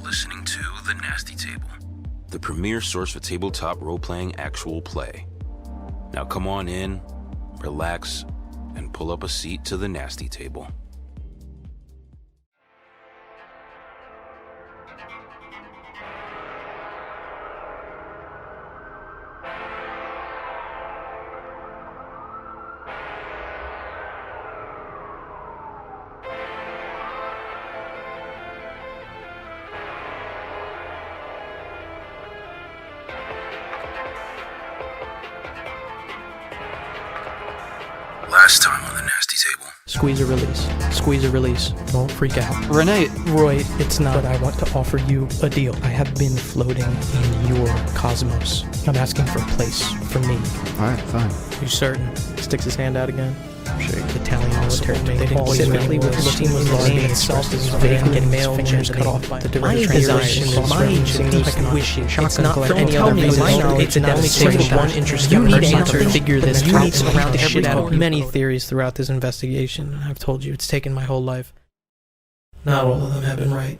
listening to The Nasty Table, the premier source for tabletop role-playing actual play. Now come on in, relax, and pull up a seat to The Nasty Table. Last time on The Nasty Table. Squeeze or release. Squeeze or release. Don't freak out. Renee. Roy, it's not, but I want to offer you a deal. I have been floating in your cosmos. I'm asking for a place for me. Alright, fine. You certain? Sticks his hand out again. Sure. Italian military. They didn't specifically with looking with the name itself as vague and male fingers cut off by the My desires, my deep wishes. It's not for any other reason. It's a demonstration. One interesting You need person answers. to figure this You out. need to surround the shit out of every many theories throughout this investigation. I've told you, it's taken my whole life. Not all of them have been right.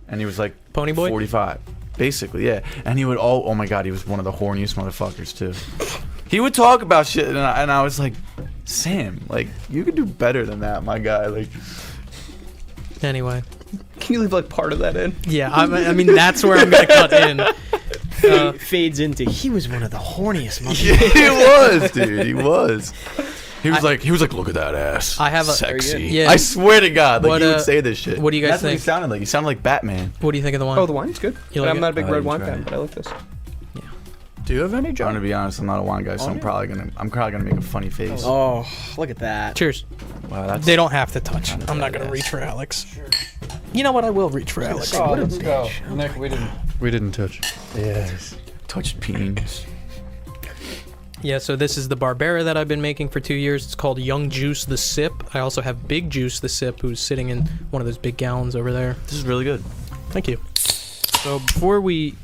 And he was like Ponyboy? 45. Basically, yeah. And he would oh my god, he was one of the horniest motherfuckers too. He would talk about shit and I was like, Sam, like, you could do better than that, my guy. Like, Anyway. Can you leave like part of that in? Yeah, I mean, that's where I'm going to cut in. Fades into, he was one of the horniest yeah, he was, dude. He was. He was like, look at that ass. I have a sexy. Yeah. I swear to God, like, What, he would say this shit. what do you guys That's think? what he sounded like. He sounded like Batman. What do you think of the wine? Oh, the wine's good. You like I'm it? not a big Oh, red you wine tried fan, it. but I like this. Do you have any, I'm John? gonna be honest, I'm not a wine guy, so I'm probably gonna make a funny face. Oh, look at that. Cheers. Wow, that's They don't have to touch. Kinda I'm not going to badass. reach for Alex. You know what? I will reach for Alex. Oh, What a let's go. bitch. Nick, We didn't touch. yes. Touched penis. Yeah, so this is the Barbera that I've been making for 2 years. It's called Young Juice the Sip. I also have Big Juice the Sip, who's sitting in one of those big gallons over there. This is really good. Thank you. So before we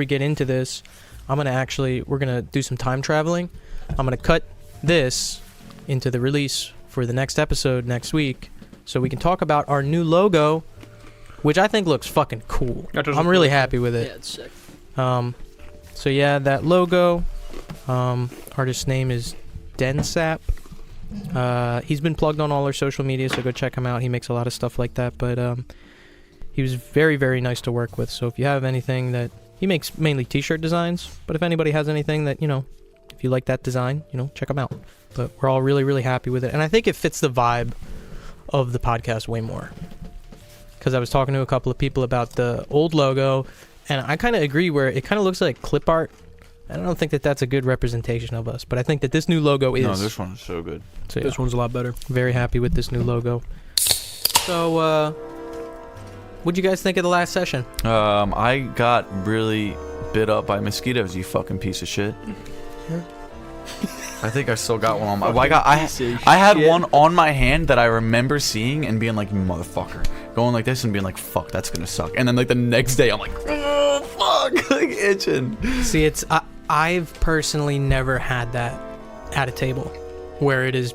get into this, we're going to do some time traveling. I'm going to cut this into the release for the next episode next week so we can talk about our new logo, which I think looks fucking cool. I'm really happy with it. Yeah, it's sick. So yeah, that logo, artist's name is Densap. He's been plugged on all our social media, so go check him out. He makes a lot of stuff like that, but he was very, very nice to work with. So if you have anything that he makes, mainly t-shirt designs, but if anybody has anything that, if you like that design, check him out. But we're all really, really happy with it, and I think it fits the vibe of the podcast way more. Because I was talking to a couple of people about the old logo, and I kind of agree where it kind of looks like clip art. I don't think that that's a good representation of us, but I think that this new logo is. No, this one is so good. So, yeah, This one's a lot better. very happy with this new logo. So, what'd you guys think of the last session? I got really bit up by mosquitoes, you fucking piece of shit. I think I still got one on my. Well, I had one on my hand that I remember seeing and being like, motherfucker, going like this and being like, fuck, that's gonna suck. And then like the next day, I'm like, oh fuck, like itching. See, I've personally never had that at a table where it is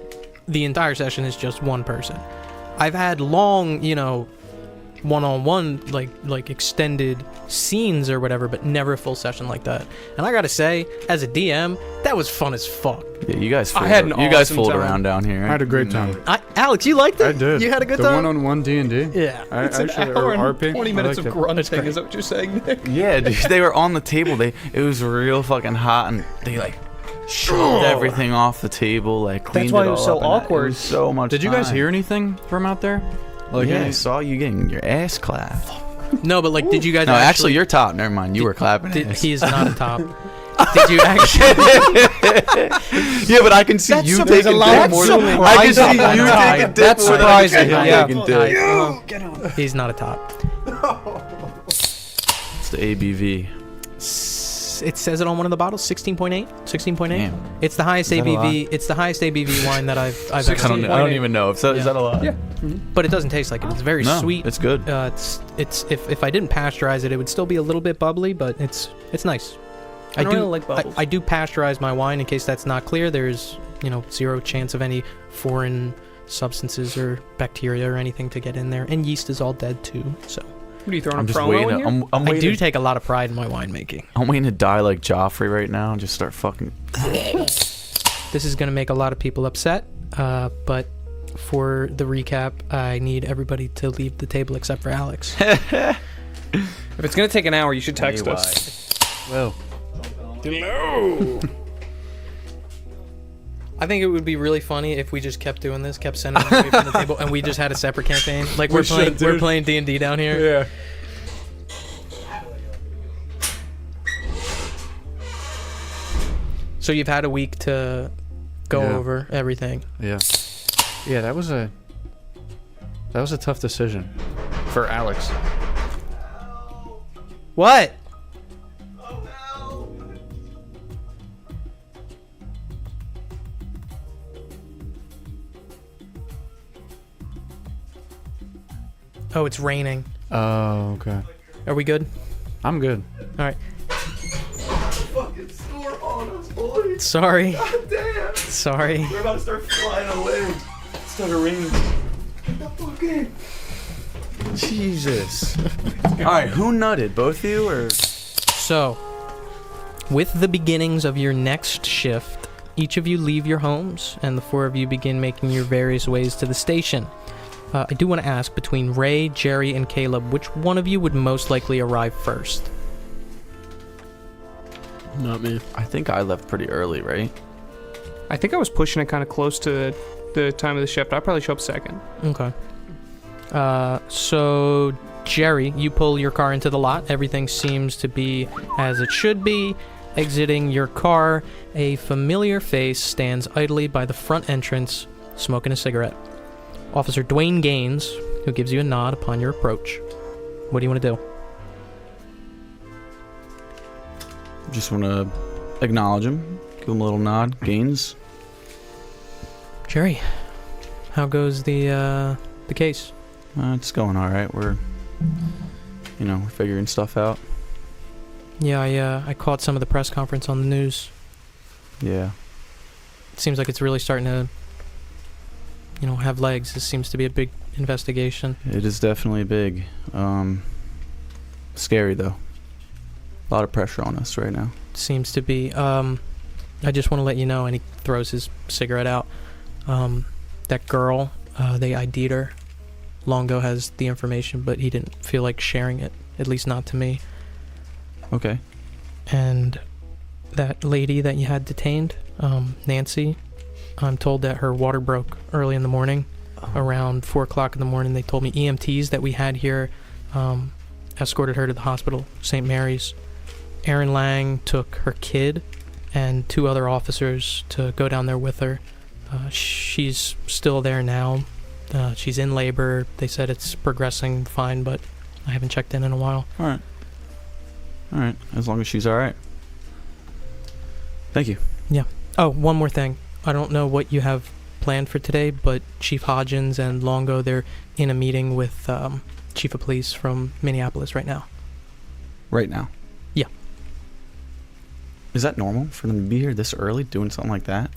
the entire session is just one person. I've had long, one-on-one, like extended scenes or whatever, but never a full session like that. And I gotta say, as a DM, that was fun as fuck. Yeah, you guys fooled, had an you guys awesome fooled time. around down here. I had a great time. Alex, you liked it? I did. You had a good the time? one-on-one D&D? Yeah. I It's an actually, hour or and RP. 20 I minutes liked of it. grunting. Is that what you're saying, Nick? Yeah, dude, they were on the table. It was real fucking hot, and they like shoved everything off the table, like cleaned That's why it it all was so up, and awkward. It was so much. Did you guys time. hear anything from out there? Like, Yeah, I any- saw you getting your ass clapped. No, but did you guys No, actually, you're top. Never mind, you were clapping. ass. He's not a top. Did you actually? Yeah, but I can see you surprising. taking That's dick more than surprising. I can see you taking dick That's more than I can surprising, see him yeah. taking dick. He's not a top. It's the ABV. It says it on one of the bottles, 16.8. 16.8. Damn. It's the highest Is that a ABV. It's the highest ABV wine that I've ever I don't, seen. I don't even know. Is that a lot? Yeah. But it doesn't taste like it. It's very No, sweet. it's good. It's if I didn't pasteurize it, it would still be a little bit bubbly, but it's nice. I don't really like bubbles. I do pasteurize my wine in case that's not clear. There's 0 chance of any foreign substances or bacteria or anything to get in there. And yeast is all dead too. So What are you throwing I'm a just promo waiting. in here? I'm I waiting. do take a lot of pride in my winemaking. I'm waiting to die like Joffrey right now and just start fucking. This is going to make a lot of people upset, but for the recap, I need everybody to leave the table except for Alex. If it's gonna take an hour, you should text us. Well, Hello. I think it would be really funny if we just kept doing this, kept sending them away from the table, and we just had a separate campaign. Like we're playing D&D down here. Yeah. So you've had a week to go Yeah. over everything. yeah. Yeah, that was a tough decision for Alex. What? Oh, it's raining. Oh, okay. Are we good? I'm good. All right. Fucking store on us, boys. Sorry. God damn. Sorry. We're about to start flying away. It's starting to rain. What the fucking? Jesus. Alright, who nutted? Both of you or? So, with the beginnings of your next shift, each of you leave your homes, and the four of you begin making your various ways to the station. I do want to ask, between Ray, Jerry, and Caleb, which one of you would most likely arrive first? Not me. I think I left pretty early, right? I think I was pushing it kind of close to the time of the shift. I'd probably show up second. Okay. So, Jerry, you pull your car into the lot. Everything seems to be as it should be. Exiting your car, a familiar face stands idly by the front entrance, smoking a cigarette. Officer Dwayne Gaines, who gives you a nod upon your approach. What do you want to do? Just want to acknowledge him, give him a little nod. Gaines. Jerry, how goes the case? It's going all right. We're figuring stuff out. Yeah, I caught some of the press conference on the news. Yeah. It seems like it's really starting to, have legs. This seems to be a big investigation. It is definitely big. Scary though. A lot of pressure on us right now. Seems to be. I just want to let you know, and he throws his cigarette out. That girl, they ID'd her. Longo has the information, but he didn't feel like sharing it, at least not to me. Okay. And that lady that you had detained, Nancy, I'm told that her water broke early in the morning, around 4 o'clock in the morning. They told me EMTs that we had here escorted her to the hospital, St. Mary's. Aaron Lang took her kid and 2 other officers to go down there with her. She's still there now. She's in labor. They said it's progressing fine, but I haven't checked in a while. All right. As long as she's all right. Thank you. Yeah. Oh, one more thing. I don't know what you have planned for today, but Chief Hodgins and Longo, they're in a meeting with Chief of Police from Minneapolis right now. Right now? Yeah. Is that normal for them to be here this early doing something like that?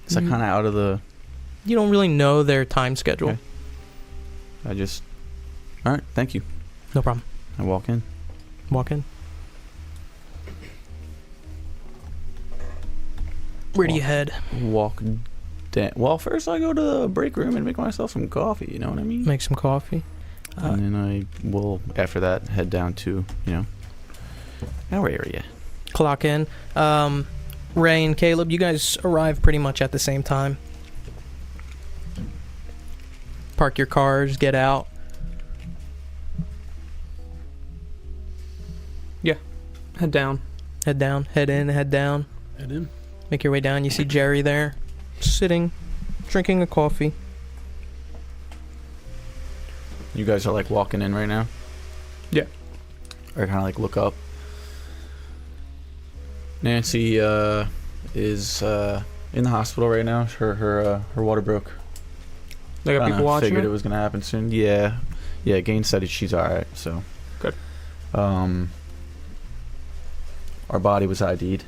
Is that kind of out of the... You don't really know their time schedule. Okay. All right, thank you. No problem. I walk in. Walk in. Where do you head? Walk down. Well, first I go to the break room and make myself some coffee, you know what I mean? Make some coffee. And then I will, after that, head down to, our area. Clock in. Ray and Caleb, you guys arrive pretty much at the same time. Park your cars, get out. Yeah. Head down. Head down, head in, head down. Head in. Make your way down. You see Jerry there, sitting, drinking a coffee. You guys are like walking in right now? Yeah. Or kind of like look up. Nancy is in the hospital right now. Her water broke. They got people watching Figured it? it was gonna happen soon. Yeah. Gaines said she's all right. So good. Our body was ID'd.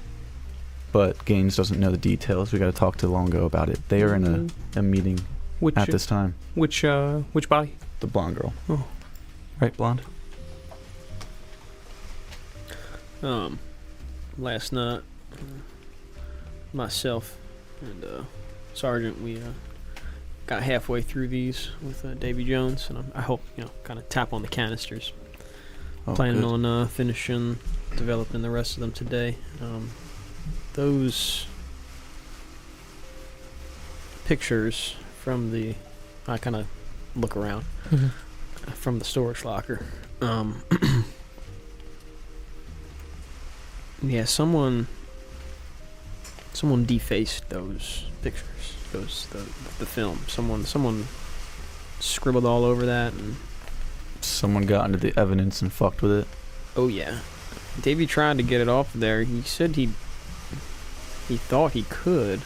but Gaines doesn't know the details. We got to talk to Longo about it. They are in a meeting at this time. Which body? The blonde girl. Oh. Right, blonde? Last night, myself and Sergeant, we got halfway through these with Davy Jones, and I hope, kind of tap on the canisters. Planning on finishing developing the rest of them today. Those pictures from I kind of look around from the storage locker. Yeah, someone defaced those pictures, the film. Someone scribbled all over that, and someone got into the evidence and fucked with it. Oh yeah, Davey tried to get it off there. He said he thought he could,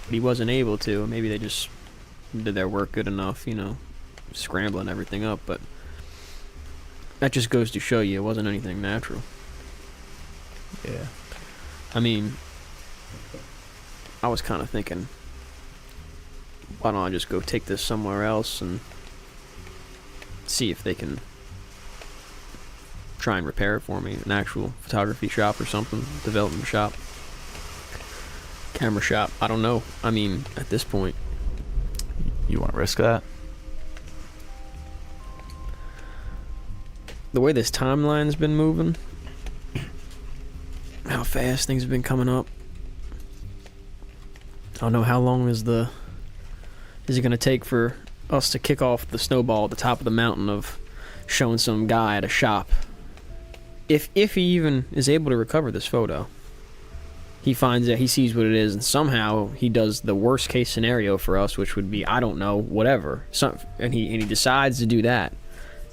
but he wasn't able to. Maybe they just did their work good enough, scrambling everything up. But that just goes to show you it wasn't anything natural. Yeah. I mean, I was kind of thinking, why don't I just go take this somewhere else and see if they can try and repair it for me. An actual photography shop or something, development shop, camera shop. I don't know. I mean, at this point. You want to risk that? The way this timeline's been moving, how fast things have been coming up. I don't know how long is it going to take for us to kick off the snowball at the top of the mountain of showing some guy at a shop. If he even is able to recover this photo, he finds that he sees what it is, and somehow he does the worst case scenario for us, which would be, I don't know, whatever. And he decides to do that.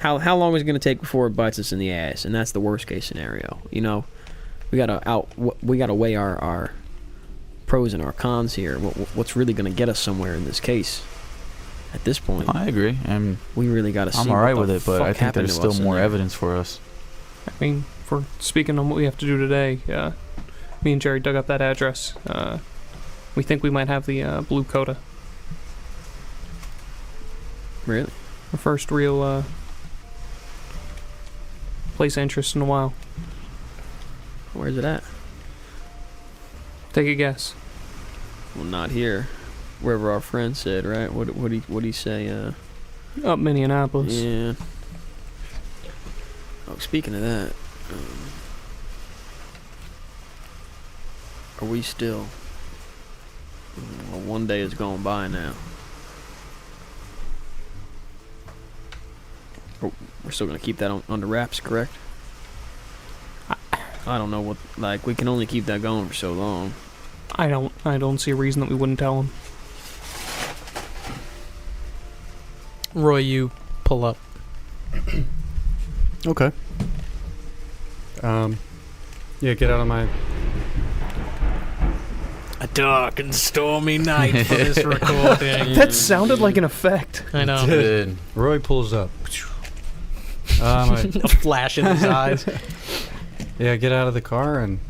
How long is it going to take before it bites us in the ass? And that's the worst case scenario. We gotta weigh our pros and our cons here. What's really gonna get us somewhere in this case? At this point, I agree, and we really gotta see. I'm alright with it, but I think there's still more evidence for us. I mean, for speaking on what we have to do today, me and Jerry dug up that address. We think we might have the blue coda. Really? Our first real place of interest in a while. Where's it at? Take a guess. Well, not here. Wherever our friend said, right? What'd he say? Up Minneapolis. Yeah. Oh, speaking of that, are we still? Well, one day has gone by now. Oh, we're still gonna keep that under wraps, correct? I don't know what. We can only keep that going for so long. I don't see a reason that we wouldn't tell him. Roy, you pull up. Okay. Yeah, get out of my... A dark and stormy night for this recording. That sounded like an effect. I know. Dude. Roy pulls up. A flash in his eyes. Yeah, get out of the car and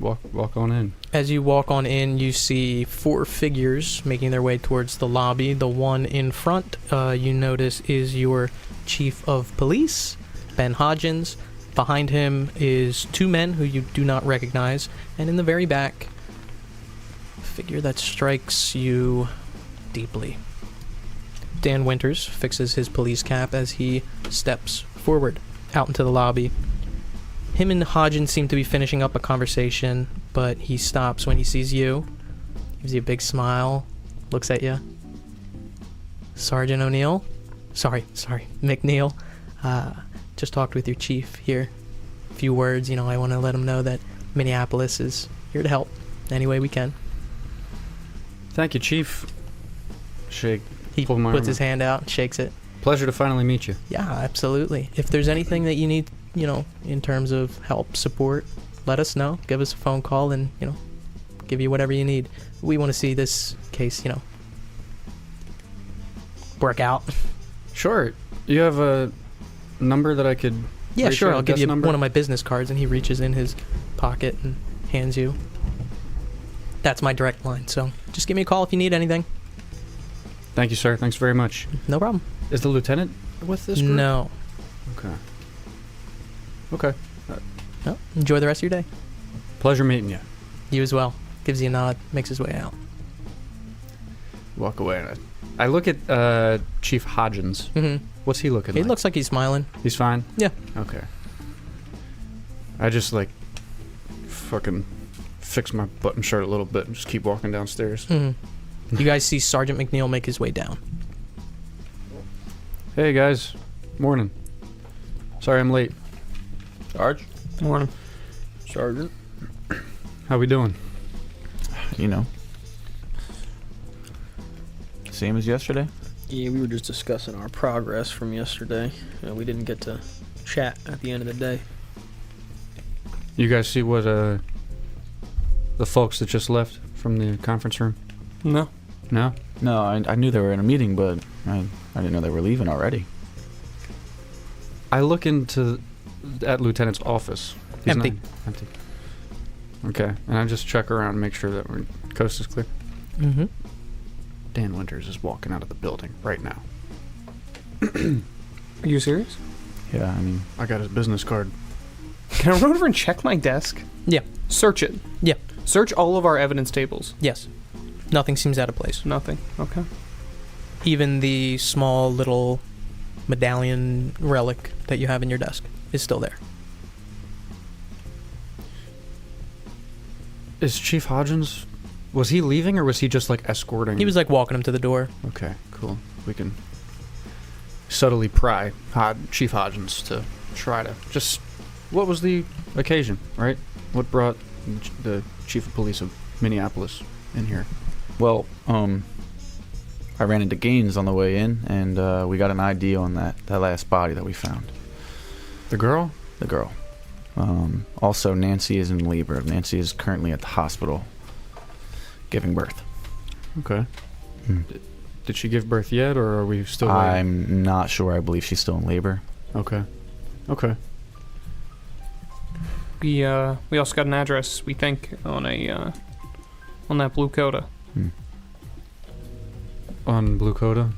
walk on in. As you walk on in, you see 4 figures making their way towards the lobby. The one in front, you notice, is your chief of police, Ben Hodgins. Behind him is 2 men who you do not recognize. And in the very back, a figure that strikes you deeply. Dan Winters fixes his police cap as he steps forward out into the lobby. Him and Hodgins seem to be finishing up a conversation, but he stops when he sees you, gives you a big smile, looks at you. Sergeant O'Neill? Sorry, McNeil. Just talked with your chief here. A few words, I want to let him know that Minneapolis is here to help any way we can. Thank you, Chief. Shake. He puts his hand out and shakes it. Pleasure to finally meet you. Yeah, absolutely. If there's anything that you need, in terms of help, support, let us know. Give us a phone call and, give you whatever you need. We want to see this case, work out. Sure. You have a number that I could... Yeah, sure. I'll give you number? one of my business cards, and he reaches in his pocket and hands you. That's my direct line, so just give me a call if you need anything. Thank you, sir. Thanks very much. No problem. Is the lieutenant with this group? No. Okay. Okay. No. Enjoy the rest of your day. Pleasure meeting you. You as well. Gives you a nod, makes his way out. Walk away. I look at Chief Hodgins. Mm-hmm. What's he looking He like? looks like he's smiling. He's fine? Yeah. Okay. I just, like, fucking fix my button shirt a little bit and just keep walking downstairs. Mm-hmm. You guys see Sergeant McNeil make his way down. Hey, guys. Morning. Sorry I'm late. Sarge? Morning. Sergeant. How we doing? You know. Same as yesterday? Yeah, we were just discussing our progress from yesterday. We didn't get to chat at the end of the day. You guys see what the folks that just left from the conference room? No. No? No, I knew they were in a meeting, but I didn't know they were leaving already. I look at Lieutenant's office. He's Empty. not- empty. Okay, and I just check around and make sure that our coast is clear. Mm-hmm. Dan Winters is walking out of the building right now. Are you serious? Yeah, I mean, I got his business card. Can I run over and check my desk? Yeah. Search it. Yeah. Search all of our evidence tables. Yes. Nothing seems out of place. Nothing. Okay. Even the small little medallion relic that you have in your desk is still there. Is Chief Hodgins... Was he leaving or was he just, like, escorting? He was like walking him to the door. Okay, cool. We can subtly pry Chief Hodgins to try to just... What was the occasion, right? What brought the Chief of Police of Minneapolis in here? well, I ran into Gaines on the way in, and we got an ID on that last body that we found. The girl? The girl. Also, Nancy is in labor. Nancy is currently at the hospital giving birth. Okay. Hmm. Did she give birth yet, or are we still waiting? I'm not sure. I believe she's still in labor. Okay. Okay. We also got an address, we think, on that blue coda. Hmm. On Blue Coda?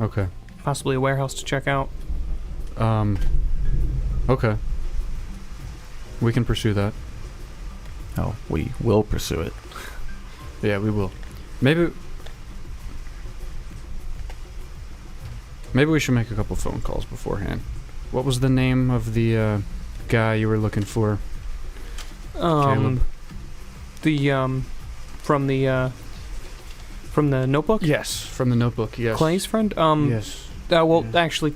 Okay. Possibly a warehouse to check out. Okay. We can pursue that. Oh, we will pursue it. Yeah, we will. Maybe we should make a couple phone calls beforehand. What was the name of the guy you were looking for? Caleb? From the notebook? Yes, from the notebook, yes. Clay's friend? Yes. Well, Yeah. actually,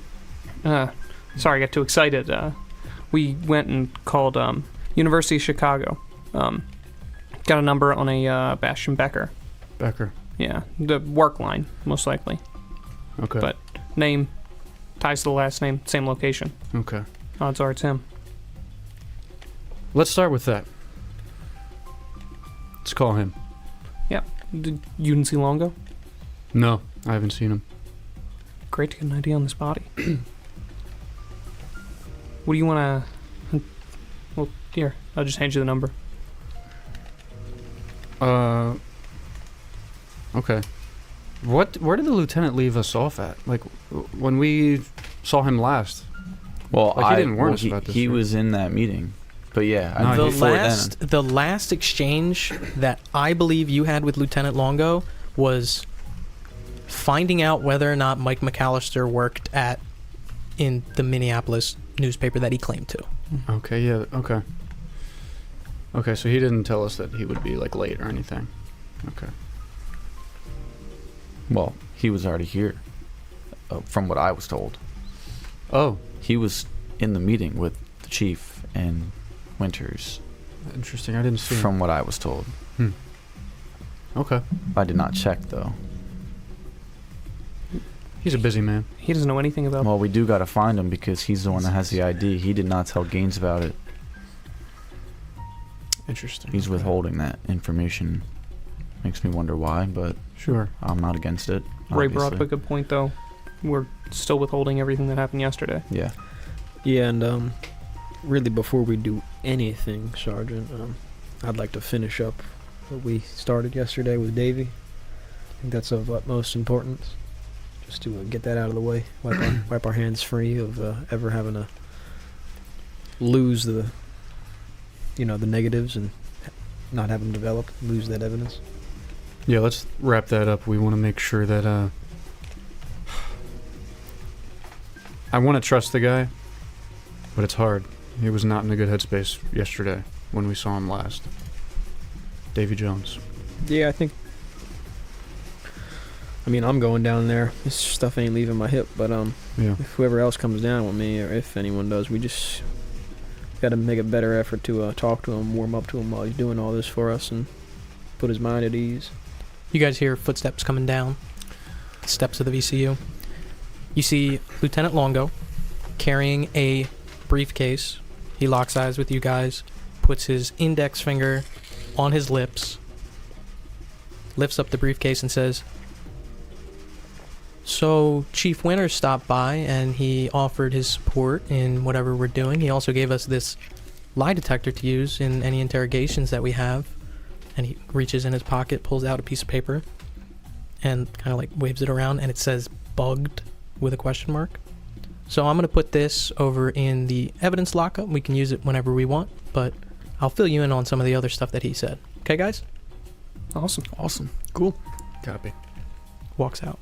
sorry, I got too excited. We went and called University of Chicago. Got a number on a Bastian Becker. Becker. Yeah, the work line, most likely. Okay. But name ties to the last name, same location. Okay. Odds are it's him. Let's start with that. Let's call him. You didn't see Longo? No, I haven't seen him. Great to get an idea on this body. What do you want to... Well, here, I'll just hand you the number. Okay. Where did the lieutenant leave us off at? Like, when we saw him last? Well, Like, he didn't warn us about this, He right? was in that meeting. But yeah, No, The last exchange that I believe you had with Lieutenant Longo was finding out whether or not Mike McAllister worked in the Minneapolis newspaper that he claimed to. Okay, yeah, okay. Okay, so he didn't tell us that he would be, like, late or anything. Okay. Well, he was already here, from what I was told. Oh, He was in the meeting with the chief and Winters, interesting. I didn't see him. from what I was told. Okay. I did not check, though. He's a busy man. He doesn't know anything about... Well, we do got to find him because he's the one that has the ID. He did not tell Gaines about it. Interesting. He's withholding that information. Makes me wonder why, but Sure. I'm not against it. Ray brought up obviously. a good point, though. We're still withholding everything that happened yesterday. Yeah. Yeah, and really before we do anything, Sergeant, I'd like to finish up what we started yesterday with Davy. I think that's of utmost importance. Just to get that out of the way, wipe our hands free of ever having to lose the negatives and not having developed, lose that evidence. Yeah, let's wrap that up. We want to make sure that I want to trust the guy, but it's hard. He was not in a good headspace yesterday when we saw him last. Davy Jones. Yeah, I'm going down there. This stuff ain't leaving my hip, but Yeah. if whoever else comes down with me, or if anyone does, we just got to make a better effort to talk to him, warm up to him while he's doing all this for us, and put his mind at ease. You guys hear footsteps coming down the steps of the VCU. You see Lieutenant Longo carrying a briefcase. He locks eyes with you guys, puts his index finger on his lips, lifts up the briefcase and says, "So Chief Winters stopped by and he offered his support in whatever we're doing. He also gave us this lie detector to use in any interrogations that we have." And he reaches in his pocket, pulls out a piece of paper, and kind of like waves it around, and it says "bugged" with a question mark. So I'm going to put this over in the evidence lockup. We can use it whenever we want, but I'll fill you in on some of the other stuff that he said. Okay, guys? Awesome. Cool. Copy. Walks out.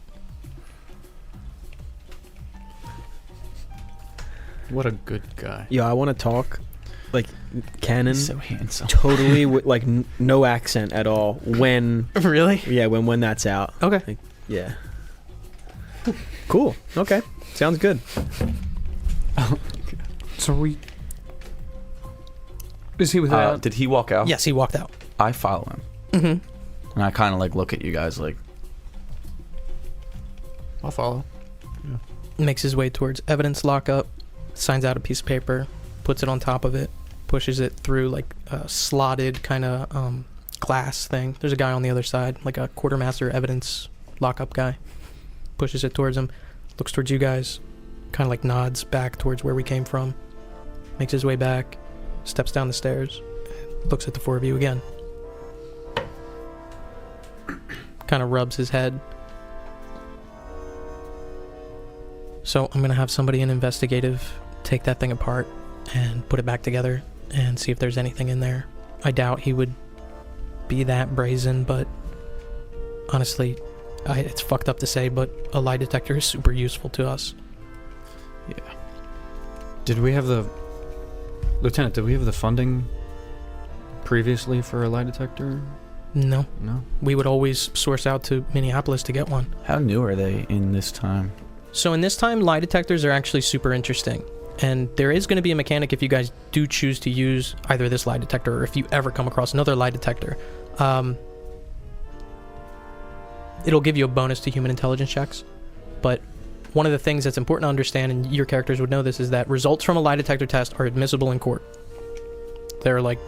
What a good guy. Yeah, I want to talk like canon, He's so handsome. totally with like no accent at all. When Really? yeah, when that's out. Okay. Like, yeah. Cool. Okay. Sounds good. So is he without? Did he walk out? Yes, he walked out. I follow him. Mm-hmm. And I kind of like look at you guys like, I'll follow. Makes his way towards evidence lockup, signs out a piece of paper, puts it on top of it, pushes it through like a slotted kind of glass thing. There's a guy on the other side, like a quartermaster evidence lockup guy. Pushes it towards him, looks towards you guys, kind of like nods back towards where we came from, makes his way back, steps down the stairs, looks at the four of you again. Kind of rubs his head. So I'm going to have somebody in investigative take that thing apart and put it back together and see if there's anything in there. I doubt he would be that brazen, but honestly, it's fucked up to say, but a lie detector is super useful to us. yeah. Did we have the... Lieutenant, did we have the funding previously for a lie detector? No. No? We would always source out to Minneapolis to get one. How new are they in this time? So in this time, lie detectors are actually super interesting. And there is going to be a mechanic if you guys do choose to use either this lie detector or if you ever come across another lie detector. It'll give you a bonus to human intelligence checks. But one of the things that's important to understand, and your characters would know this, is that results from a lie detector test are admissible in court. They're like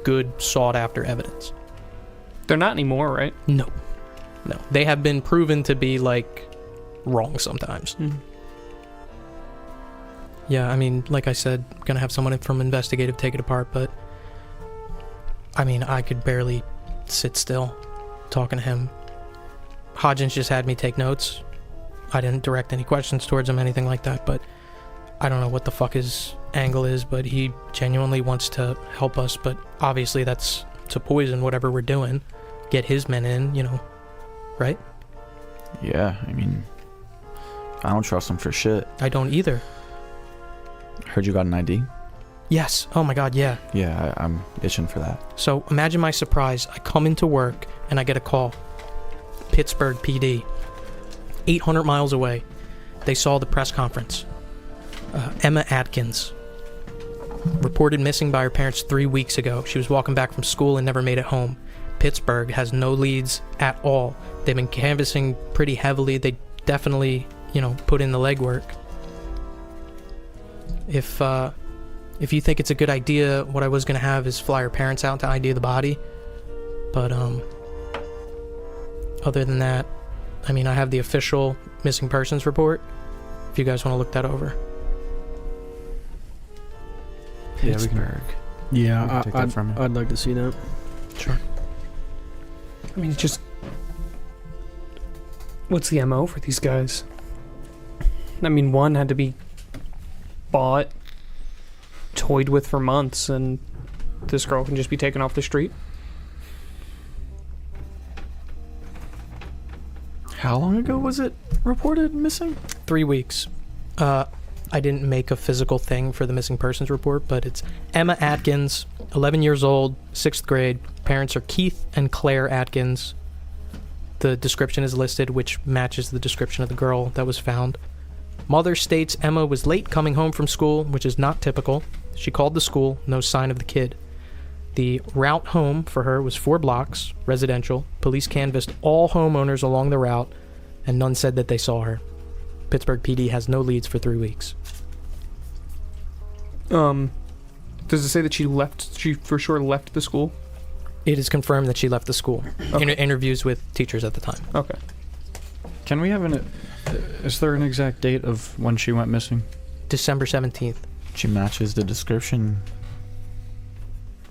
good, sought-after evidence. They're not anymore, right? No. They have been proven to be like wrong sometimes. Mm-hmm. Yeah, I mean, like I said, gonna have someone from investigative take it apart, but I mean, I could barely sit still talking to him. Hodgins just had me take notes. I didn't direct any questions towards him, anything like that, but I don't know what the fuck his angle is, but he genuinely wants to help us, but obviously that's to poison whatever we're doing. Get his men in, right? Yeah, I mean, I don't trust him for shit. I don't either. Heard you got an ID? Yes. Oh my god, yeah. Yeah, I'm itching for that. So imagine my surprise. I come into work and I get a call. Pittsburgh PD. 800 miles away. They saw the press conference. Emma Atkins. Reported missing by her parents 3 weeks ago. She was walking back from school and never made it home. Pittsburgh has no leads at all. They've been canvassing pretty heavily. They definitely, put in the legwork. If you think it's a good idea, what I was going to have is fly her parents out to ID the body. But, other than that, I mean, I have the official missing persons report, if you guys want to look that over. Pittsburgh. Yeah, Take that from you. I'd like to see that. Sure. I mean, just what's the MO for these guys? I mean, one had to be bought, toyed with for months, and this girl can just be taken off the street. How long ago was it reported missing? 3 weeks. I didn't make a physical thing for the missing persons report, but it's Emma Atkins, 11 years old, 6th grade. Parents are Keith and Claire Atkins. The description is listed, which matches the description of the girl that was found. Mother states Emma was late coming home from school, which is not typical. She called the school, no sign of the kid. The route home for her was 4 blocks, residential. Police canvassed all homeowners along the route, and none said that they saw her. Pittsburgh PD has no leads for 3 weeks. Does it say that she for sure left the school? It is confirmed that she left the school. Okay. Interviews with teachers at the time. Okay. Can we have is there an exact date of when she went missing? December 17th. She matches the description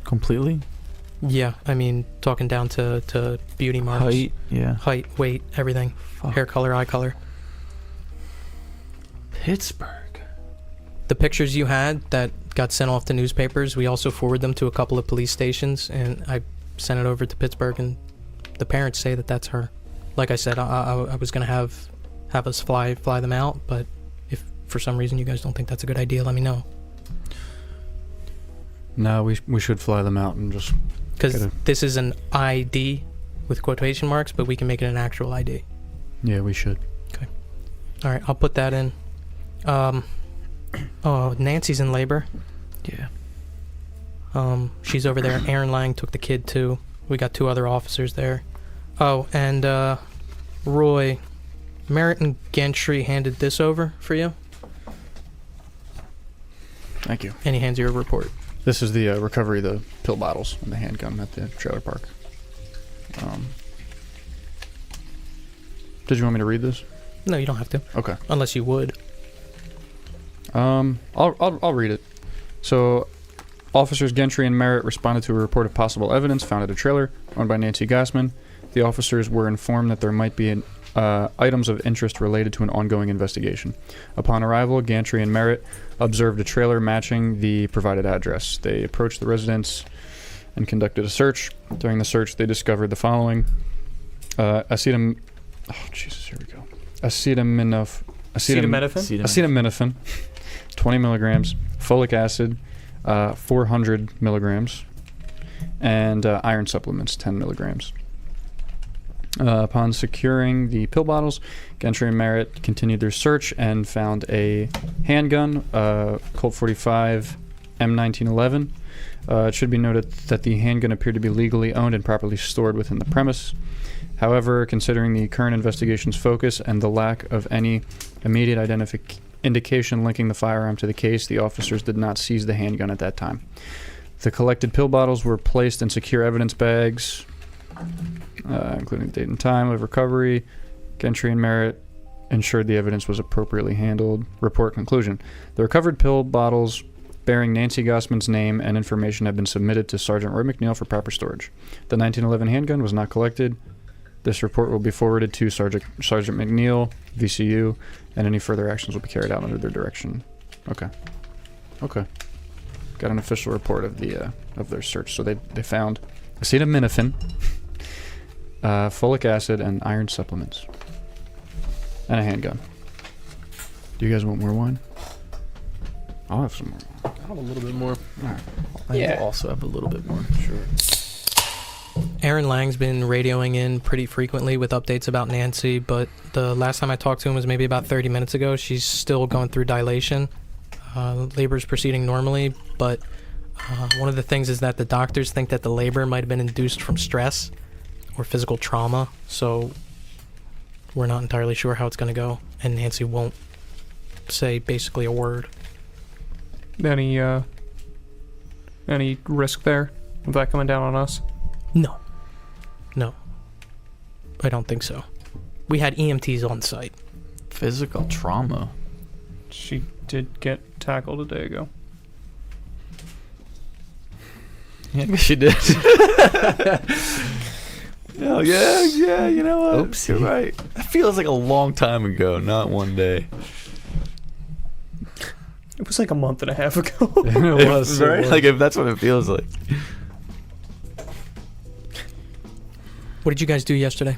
completely. Yeah, I mean, talking down to beauty marks. Height, yeah. Height, weight, everything. Fuck. Hair color, eye color. Pittsburgh. The pictures you had that got sent off to newspapers, we also forwarded them to a couple of police stations, and I sent it over to Pittsburgh, and the parents say that that's her. Like I said, I was going to have us fly them out, but if for some reason you guys don't think that's a good idea, let me know. No, we should fly them out and just... Because this is an ID with quotation marks, but we can make it an actual ID. Yeah, we should. Okay. All right, I'll put that in. Oh, Nancy's in labor. Yeah. She's over there. Aaron Lang took the kid too. We got 2 other officers there. Oh, and Roy, Merritt and Gentry handed this over for you, Thank you. and he hands you a report. This is the recovery of the pill bottles and the handgun at the trailer park. Did you want me to read this? No, you don't have to, Okay. unless you would. I'll read it. So, officers Gentry and Merritt responded to a report of possible evidence found at a trailer owned by Nancy Gassman. The officers were informed that there might be items of interest related to an ongoing investigation. Upon arrival, Gentry and Merritt observed a trailer matching the provided address. They approached the residence and conducted a search. During the search, they discovered the following: acetaminophen, 20 milligrams, folic acid, 400 milligrams, and iron supplements, 10 milligrams. Upon securing the pill bottles, Gentry and Merritt continued their search and found a handgun, Colt 45 M1911. It should be noted that the handgun appeared to be legally owned and properly stored within the premise. However, considering the current investigation's focus and the lack of any immediate indication linking the firearm to the case, the officers did not seize the handgun at that time. The collected pill bottles were placed in secure evidence bags, including the date and time of recovery. Gentry and Merritt ensured the evidence was appropriately handled. Report conclusion. The recovered pill bottles bearing Nancy Gassman's name and information have been submitted to Sergeant Roy McNeil for proper storage. The 1911 handgun was not collected. This report will be forwarded to Sergeant McNeil, VCU, and any further actions will be carried out under their direction. Okay. Got an official report of their search. So they found acetaminophen, folic acid, and iron supplements, and a handgun. Do you guys want more wine? I'll have some more wine. I have a little bit more. All right. Yeah. Will also have a little bit more. Sure. Aaron Lang's been radioing in pretty frequently with updates about Nancy, but the last time I talked to him was maybe about 30 minutes ago. She's still going through dilation. Labor's proceeding normally, but one of the things is that the doctors think that the labor might have been induced from stress or physical trauma, so we're not entirely sure how it's going to go, and Nancy won't say basically a word. Any risk there of that coming down on us? No. I don't think so. We had EMTs on site. Physical trauma. She did get tackled a day ago. Yeah, I guess you did. Oh, yeah, you know what? Oops. You're right. That feels like a long time ago, not one day. It was like a month and a half ago. It was. Right? Like, if that's what it feels like. What did you guys do yesterday?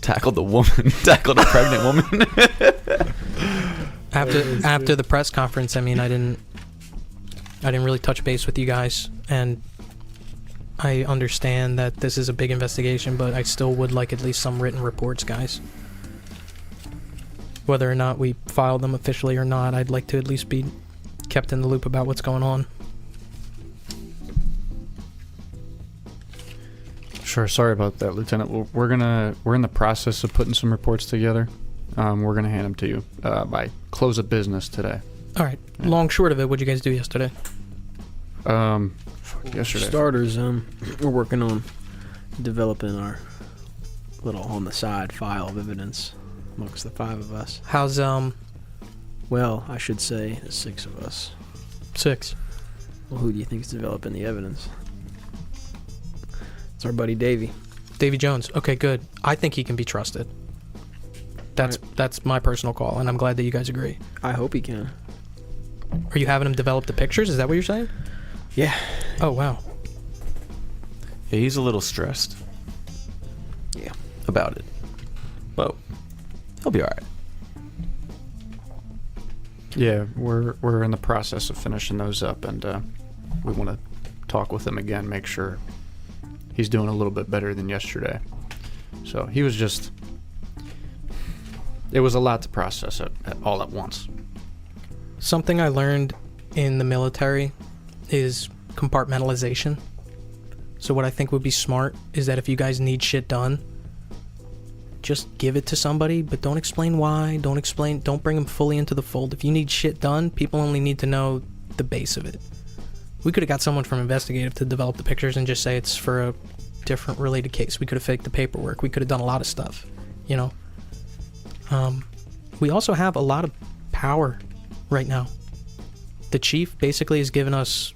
Tackled the woman. Tackled a pregnant woman. After the press conference, I mean, I didn't really touch base with you guys, and I understand that this is a big investigation, but I still would like at least some written reports, guys. Whether or not we filed them officially or not, I'd like to at least be kept in the loop about what's going on. Sure. Sorry about that, Lieutenant. We're in the process of putting some reports together. We're gonna hand them to you by close of business today. All right. Yeah. Long short of it, what'd you guys do yesterday? Yesterday. For starters, we're working on developing our little on the side file of evidence amongst the 5 of us. How's Well, I should say the 6 of us. 6? Well, who do you think's developing the evidence? It's our buddy Davey. Davy Jones. Okay, good. I think he can be trusted. That's my personal call, and I'm glad that you guys agree. I hope he can. Are you having him develop the pictures? Is that what you're saying? Yeah. Oh, wow. Yeah, he's a little stressed. Yeah. About it. But he'll be alright. Yeah, we're in the process of finishing those up, and we want to talk with him again, make sure he's doing a little bit better than yesterday. So he was just... It was a lot to process all at once. Something I learned in the military is compartmentalization. So what I think would be smart is that if you guys need shit done, just give it to somebody, but don't explain why, don't bring them fully into the fold. If you need shit done, people only need to know the base of it. We could have got someone from investigative to develop the pictures and just say it's for a different related case. We could have faked the paperwork. We could have done a lot of stuff, you know. We also have a lot of power right now. The chief basically has given us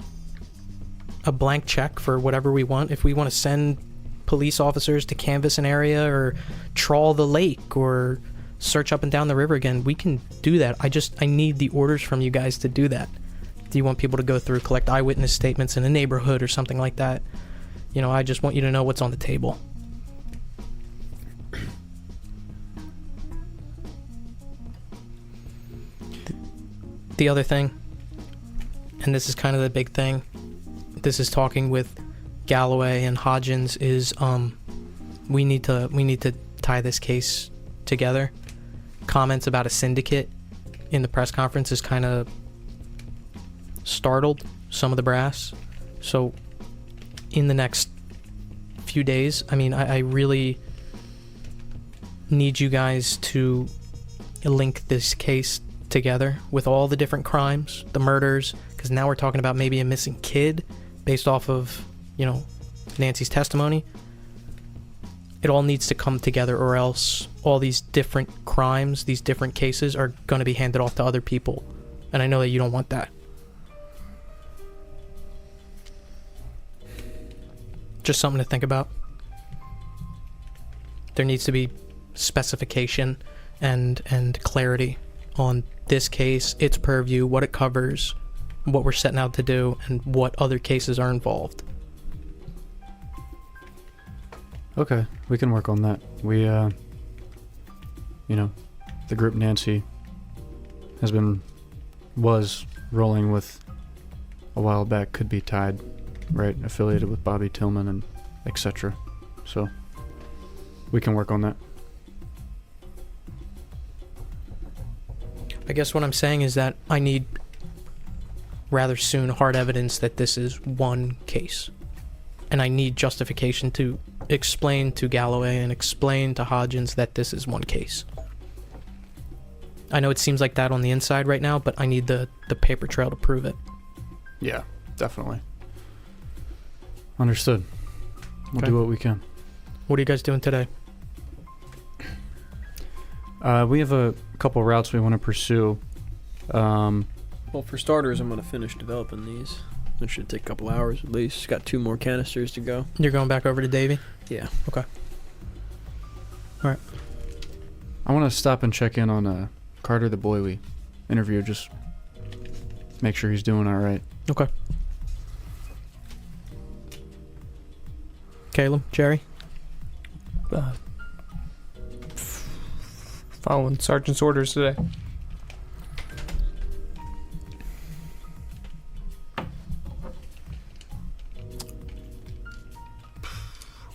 a blank check for whatever we want. If we want to send police officers to canvass an area or trawl the lake or search up and down the river again, we can do that. I need the orders from you guys to do that. Do you want people to go through, collect eyewitness statements in a neighborhood or something like that? You know, I just want you to know what's on the table. The other thing, and this is kind of the big thing, this is talking with Galloway and Hodgins, is we need to tie this case together. Comments about a syndicate in the press conference is kind of startled some of the brass. So in the next few days, I mean, I really need you guys to link this case together with all the different crimes, the murders, because now we're talking about maybe a missing kid based off of, you know, Nancy's testimony. It all needs to come together, or else all these different crimes, these different cases are going to be handed off to other people, and I know that you don't want that. Just something to think about. There needs to be specification and clarity on this case, its purview, what it covers, what we're setting out to do, and what other cases are involved. Okay, we can work on that. We, you know, the group Nancy was rolling with a while back could be tied, right? Affiliated with Bobby Tillman and etc. So, we can work on that. I guess what I'm saying is that I need rather soon hard evidence that this is one case. And I need justification to explain to Galloway and explain to Hodgins that this is one case. I know it seems like that on the inside right now, but I need the paper trail to prove it. Yeah, definitely. Understood. We'll Okay. do what we can. What are you guys doing today? We have a couple routes we want to pursue. Well, for starters, I'm going to finish developing these It should take a couple hours at least. Got 2 more canisters to go. You're going back over to Davy? Yeah. Okay. I want to stop and check in on Carter, the boy we interviewed. Just make sure he's doing all right. Okay. Caleb, Jerry? Following Sergeant's orders today.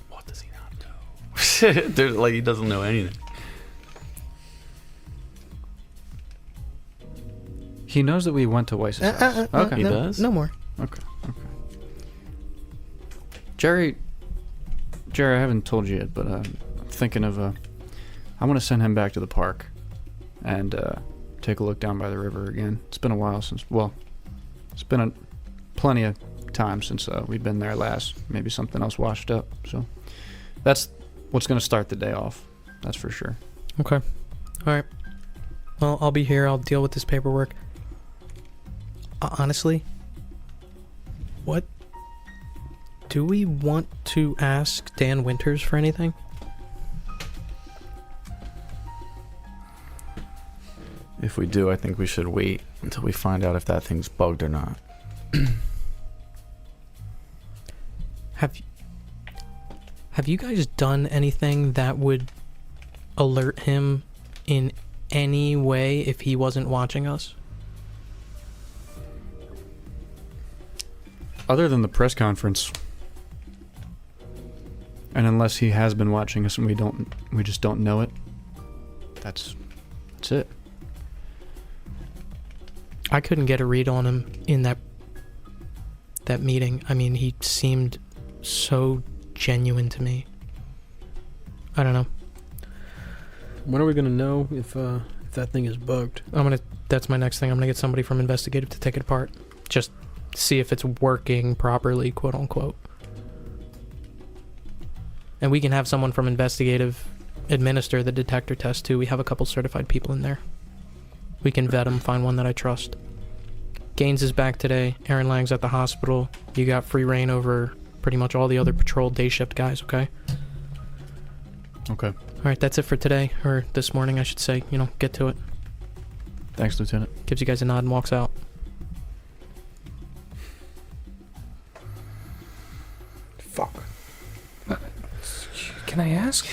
What does he not know? There's, like, he doesn't know anything. He knows that we went to Weiss's house. Okay. He does? No more. Okay. Jerry, I haven't told you yet, but I'm thinking of I want to send him back to the park and take a look down by the river again. It's been a while since, it's been plenty of time since we've been there last. Maybe something else washed up. So that's what's going to start the day off. That's for sure. Okay. All right. Well, I'll be here. I'll deal with this paperwork. Honestly, what do we want to ask Dan Winters for anything? If we do, I think we should wait until we find out if that thing's bugged or not. Have you guys done anything that would alert him in any way if he wasn't watching us? Other than the press conference, and unless he has been watching us and we just don't know it, that's it. I couldn't get a read on him in that meeting. I mean, he seemed so genuine to me. I don't know. When are we gonna know if that thing is bugged? That's my next thing. I'm gonna get somebody from investigative to take it apart. Just see if it's working properly, quote unquote. And we can have someone from investigative administer the detector test too. We have a couple certified people in there. We can vet them, find one that I trust. Gaines is back today. Aaron Lang's at the hospital. You got free reign over pretty much all the other patrol day shift guys, okay? Okay. All right, that's it for today, or this morning, I should say. Get to it. Thanks, Lieutenant. Gives you guys a nod and walks out. Fuck. Can I ask?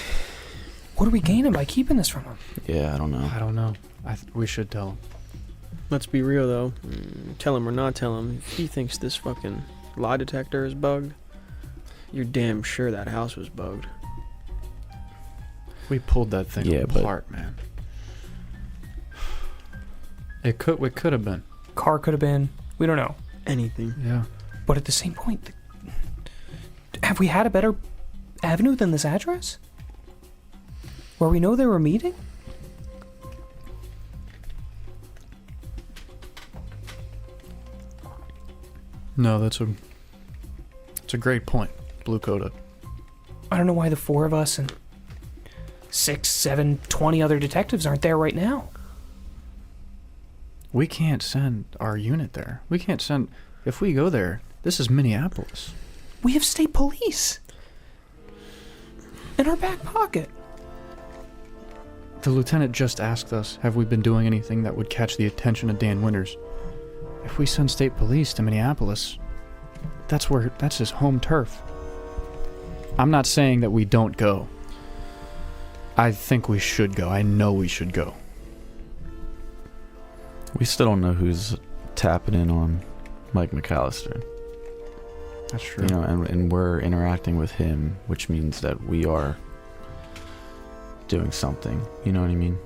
What are we gaining by keeping this from him? Yeah, I don't know. We should tell him. Let's be real though. Tell him or not tell him, if he thinks this fucking lie detector is bugged, you're damn sure that house was bugged. We pulled that thing apart, man. It could have been. Car could have been. We don't know. Anything. Yeah. But at the same point, have we had a better avenue than this address? Where we know they were meeting? No, that's a great point, Blue Coda. I don't know why the 4 of us and 6, 7, 20 other detectives aren't there right now. We can't send our unit there. If we go there, this is Minneapolis. We have state police in our back pocket. The lieutenant just asked us, have we been doing anything that would catch the attention of Dan Winters? If we send state police to Minneapolis, that's his home turf. I'm not saying that we don't go. I think we should go. I know we should go. We still don't know who's tapping in on Mike McAllister. That's true. And we're interacting with him, which means that we are doing something. You know what I mean?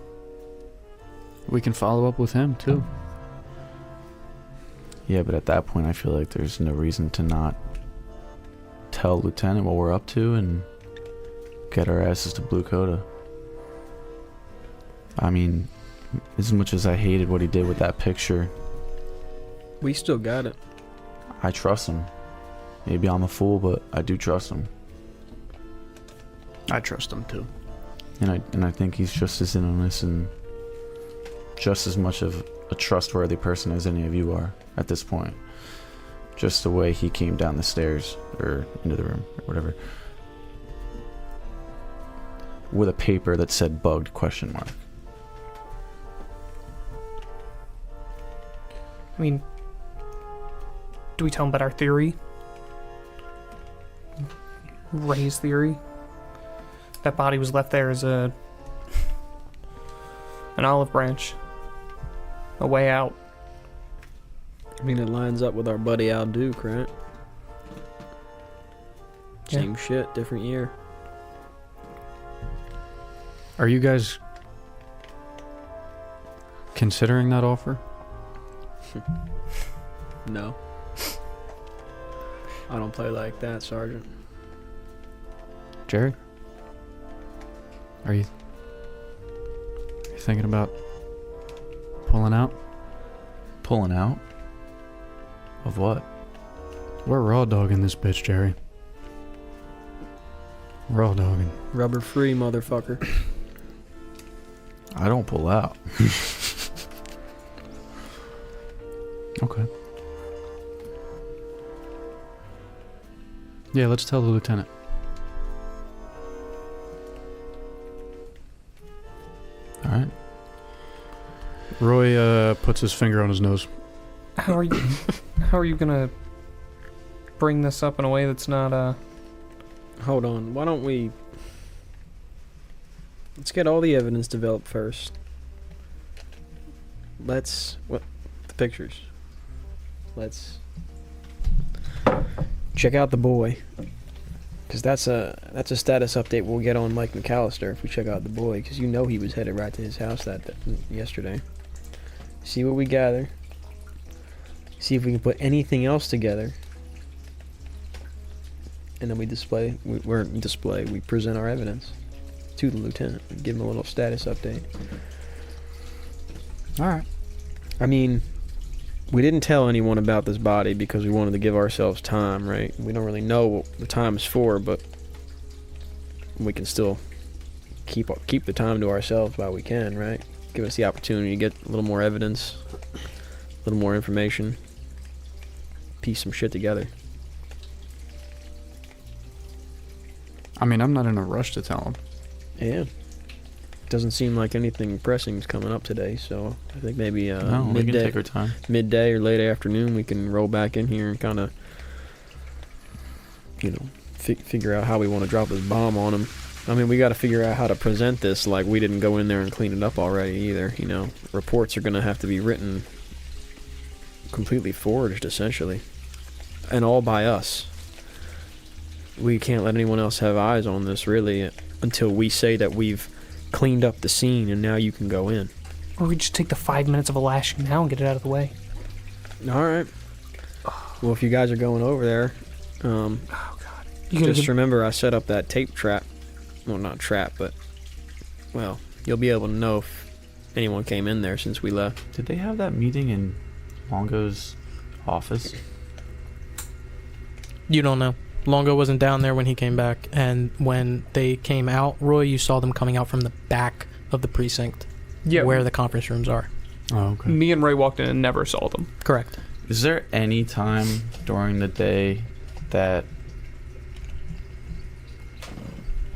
We can follow up with him, too. Yeah, but at that point, I feel like there's no reason to not tell Lieutenant what we're up to and get our asses to Blue Coda. I mean, as much as I hated what he did with that picture, We still got it. I trust him. Maybe I'm a fool, but I do trust him. I trust him, too. And I think he's just as in on this and just as much of a trustworthy person as any of you are at this point. just the way he came down the stairs or into the room or whatever, with a paper that said bugged ? I mean, do we tell him about our theory? Ray's theory? That body was left there as an olive branch. A way out. I mean, it lines up with our buddy Al Duke, right? Yeah. Same shit, different year. Are you guys considering that offer? No. I don't play like that, Sergeant. Jerry? Are you thinking about pulling out? Pulling out? Of what? We're raw dogging this bitch, Jerry. Raw dogging. Rubber free, motherfucker. I don't pull out. Okay. Yeah, let's tell the lieutenant. All right. Roy puts his finger on his nose. How are you gonna bring this up in a way that's not Hold on. Why don't we... Let's get all the evidence developed first. Let's... What? The pictures. Let's... check out the boy. Because that's a status update we'll get on Mike McAllister if we check out the boy. Because you know he was headed right to his house yesterday. See what we gather. See if we can put anything else together. And then we we present our evidence to the lieutenant. We give him a little status update. Alright. I mean, we didn't tell anyone about this body because we wanted to give ourselves time, right? We don't really know what the time is for, but we can still keep the time to ourselves while we can, right? Give us the opportunity to get a little more evidence, a little more information, piece some shit together. I mean, I'm not in a rush to tell him. Yeah. Doesn't seem like anything pressing is coming up today, so I think maybe No, we can take our time. midday or late afternoon we can roll back in here and kind of, figure out how we want to drop this bomb on him. I mean, we got to figure out how to present this like we didn't go in there and clean it up already either, Reports are going to have to be written completely forged, essentially. And all by us. We can't let anyone else have eyes on this, really, until we say that we've cleaned up the scene and now you can go in. Or we just take the 5 minutes of a lashing now and get it out of the way. Alright. Well, if you guys are going over there, Oh God! just remember I set up that tape trap. Well, not trap, but, well, you'll be able to know if anyone came in there since we left. Did they have that meeting in Longo's office? You don't know. Longo wasn't down there when he came back, and when they came out, Roy, you saw them coming out from the back of the precinct, where the conference rooms are. Oh, okay. Me and Ray walked in and never saw them. Correct. Is there any time during the day that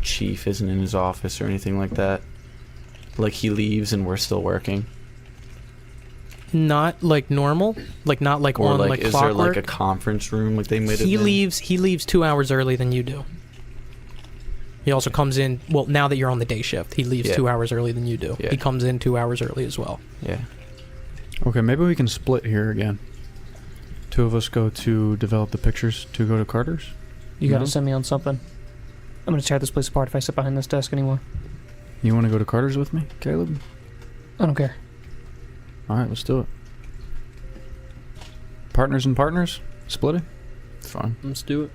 Chief isn't in his office or anything like that? Like he leaves and we're still working? Not like normal, like not like Or on like, like is clockwork. there like a conference room like they might have He been? leaves 2 hours early than you do. He also comes in, well, now that you're on the day shift, he leaves Yeah. 2 hours early than you do. Yeah. He comes in 2 hours early as well. Yeah. Okay, maybe we can split here again. 2 of us go to develop the pictures, 2 go to Carter's. You gotta No? send me on something. I'm gonna tear this place apart if I sit behind this desk anymore. You want to go to Carter's with me, Caleb? I don't care. Alright, let's do it. Partners and partners? Splitting? It's fine. Let's do it.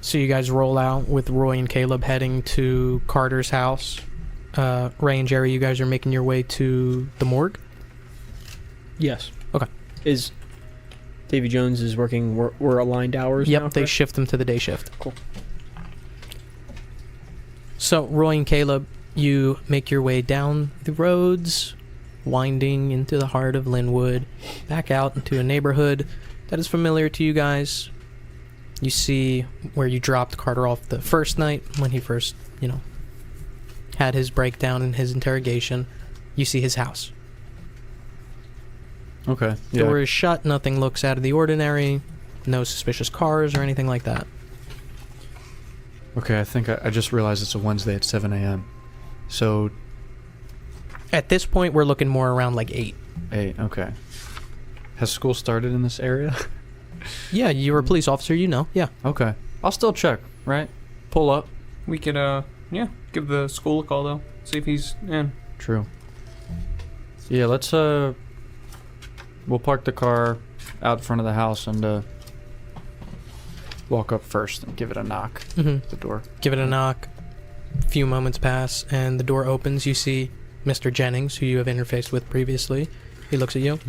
So you guys roll out with Roy and Caleb heading to Carter's house. Ray and Jerry, you guys are making your way to the morgue? Yes. Okay. Is Davy Jones is working, we're aligned hours Yep, now, they correct? shift them to the day shift. Cool. So Roy and Caleb, you make your way down the roads, winding into the heart of Linwood, back out into a neighborhood that is familiar to you guys. You see where you dropped Carter off the first night when he first, had his breakdown and his interrogation. You see his house. Okay. Yeah. Door is shut. Nothing looks out of the ordinary. No suspicious cars or anything like that. Okay, I think I just realized it's a Wednesday at 7 a.m. So... At this point, we're looking more around like 8. 8, okay. Has school started in this area? Yeah, you're a police officer, yeah. Okay. I'll still check, right? Pull up. We could, give the school a call, though. See if he's in. True. Yeah, let's, we'll park the car out front of the house and, walk up first and give it a knock at the door. Give it a knock. A few moments pass, and the door opens. You see Mr. Jennings, who you have interfaced with previously. He looks at you.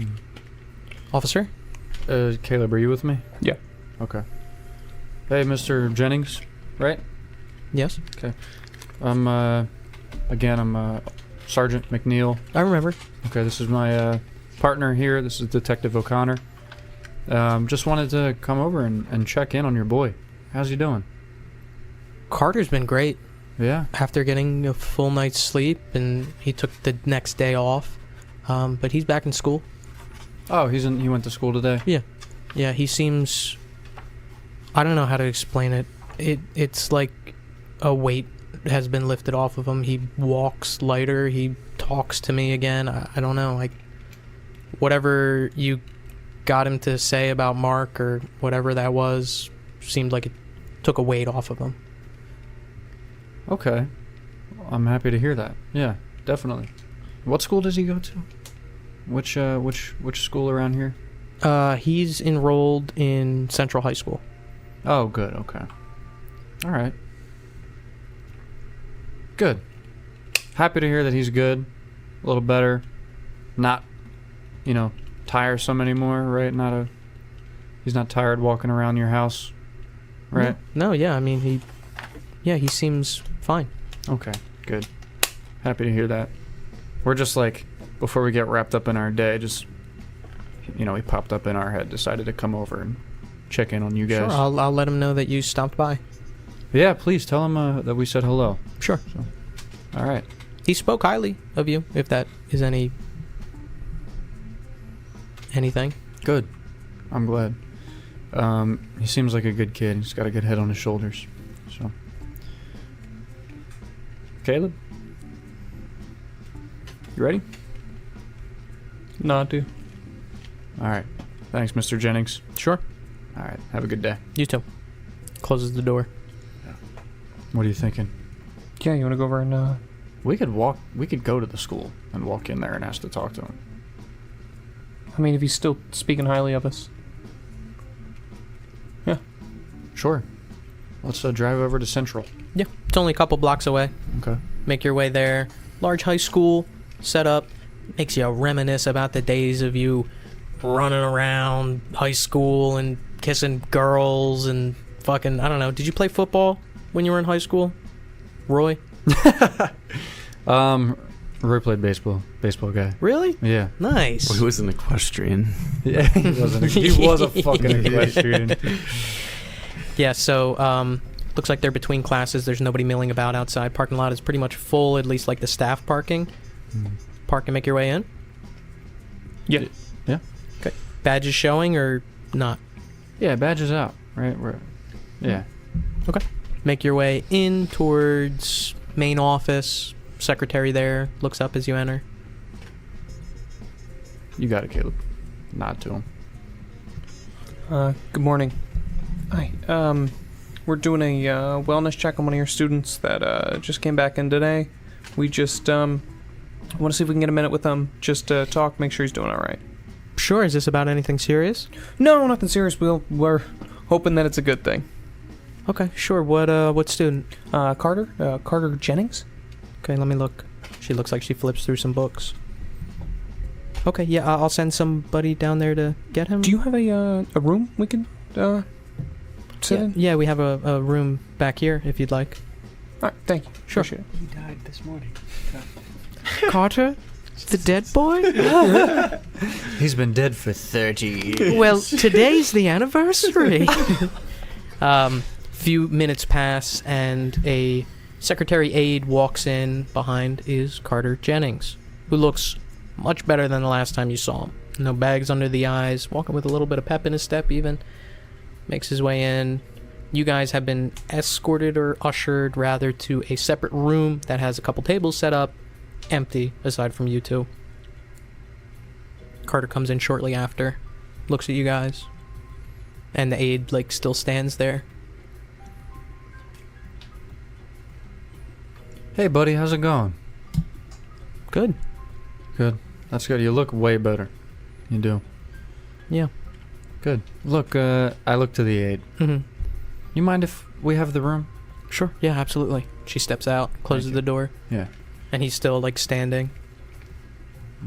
Officer? Caleb, are you with me? Yeah. Okay. Hey, Mr. Jennings, right? Yes. Okay. I'm Sergeant McNeil. I remember. Okay, this is my partner here. This is Detective O'Connor. Just wanted to come over and check in on your boy. How's he doing? Carter's been great. Yeah? After getting a full night's sleep, and he took the next day off. But he's back in school. Oh, he went to school today? Yeah, he seems... I don't know how to explain it. It's like a weight has been lifted off of him. He walks lighter. He talks to me again. I don't know. Like, whatever you got him to say about Mark or whatever that was seemed like it took a weight off of him. Okay. I'm happy to hear that. Yeah, definitely. What school does he go to? Which school around here? He's enrolled in Central High School. Oh, good. Okay. All right. Good. Happy to hear that he's good. A little better. Not, tiresome anymore, right? He's not tired walking around your house, right? No, yeah. I mean, he seems fine. Okay, good. Happy to hear that. We're just like, before we get wrapped up in our day, just, he popped up in our head, decided to come over and check in on you guys. Sure, I'll let him know that you stopped by. Yeah, please tell him that we said hello. Sure. So, all right. He spoke highly of you, if that is anything. Good. I'm glad. He seems like a good kid. He's got a good head on his shoulders. So, Caleb, you ready? Nah, dude. All right. Thanks, Mr. Jennings. Sure. All right. Have a good day. You too. Closes the door. What are you thinking? Yeah, you want to go over and, We could go to the school and walk in there and ask to talk to him. I mean, if he's still speaking highly of us. Yeah. Sure. Let's drive over to Central. Yeah, it's only a couple blocks away. Okay. Make your way there. Large high school, set up. Makes you reminisce about the days of you running around high school and kissing girls and fucking, I don't know. Did you play football when you were in high school? Roy? Roy played baseball. Baseball guy. Really? Yeah. Nice. Well, he was an equestrian. Yeah, he was a fucking equestrian. Yeah, so, looks like they're between classes. There's nobody milling about outside. Parking lot is pretty much full, at least like the staff parking. Park and make your way in? Yeah. Yeah. Okay. Badges showing or not? Yeah, badge is out, right? Yeah. Okay. Make your way in towards main office. Secretary there looks up as you enter. You got it, Caleb. Nod to him. Good morning. Hi. We're doing a wellness check on one of your students that just came back in today. We just want to see if we can get a minute with him, just to talk, make sure he's doing all right. Sure. Is this about anything serious? No, nothing serious. We're hoping that it's a good thing. Okay, sure. What student? Carter Jennings. Okay, let me look. She looks like she flips through some books. Okay, yeah, I'll send somebody down there to get him. Do you have a room we could sit in? Yeah, we have a room back here if you'd like. All right, thank you. Sure. Appreciate it. He died this morning. Carter? The dead boy? He's been dead for 30 years. Well, today's the anniversary. Few minutes pass, and a secretary aide walks in. Behind is Carter Jennings, who looks much better than the last time you saw him. No bags under the eyes, walking with a little bit of pep in his step even. Makes his way in. You guys have been escorted, or ushered rather, to a separate room that has a couple tables set up, empty aside from you two. Carter comes in shortly after, looks at you guys, and the aide like still stands there. Hey, buddy, how's it going? Good. Good. That's good. You look way better. You do. Yeah. Good. Look, I look to the aide. Mm-hmm. You mind if we have the room? Sure. Yeah, absolutely. She steps out, closes the door. Yeah. And he's still like standing.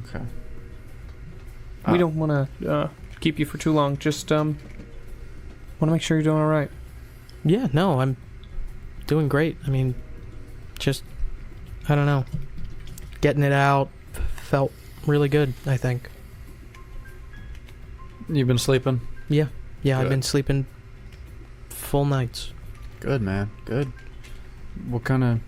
Okay. We don't want to keep you for too long. Just want to make sure you're doing all right. Yeah, no, I'm doing great. I mean, just, I don't know. Getting it out felt really good, I think. You've been sleeping? Yeah. Yeah, Good. I've been sleeping full nights. Good, man. Good. What kind of,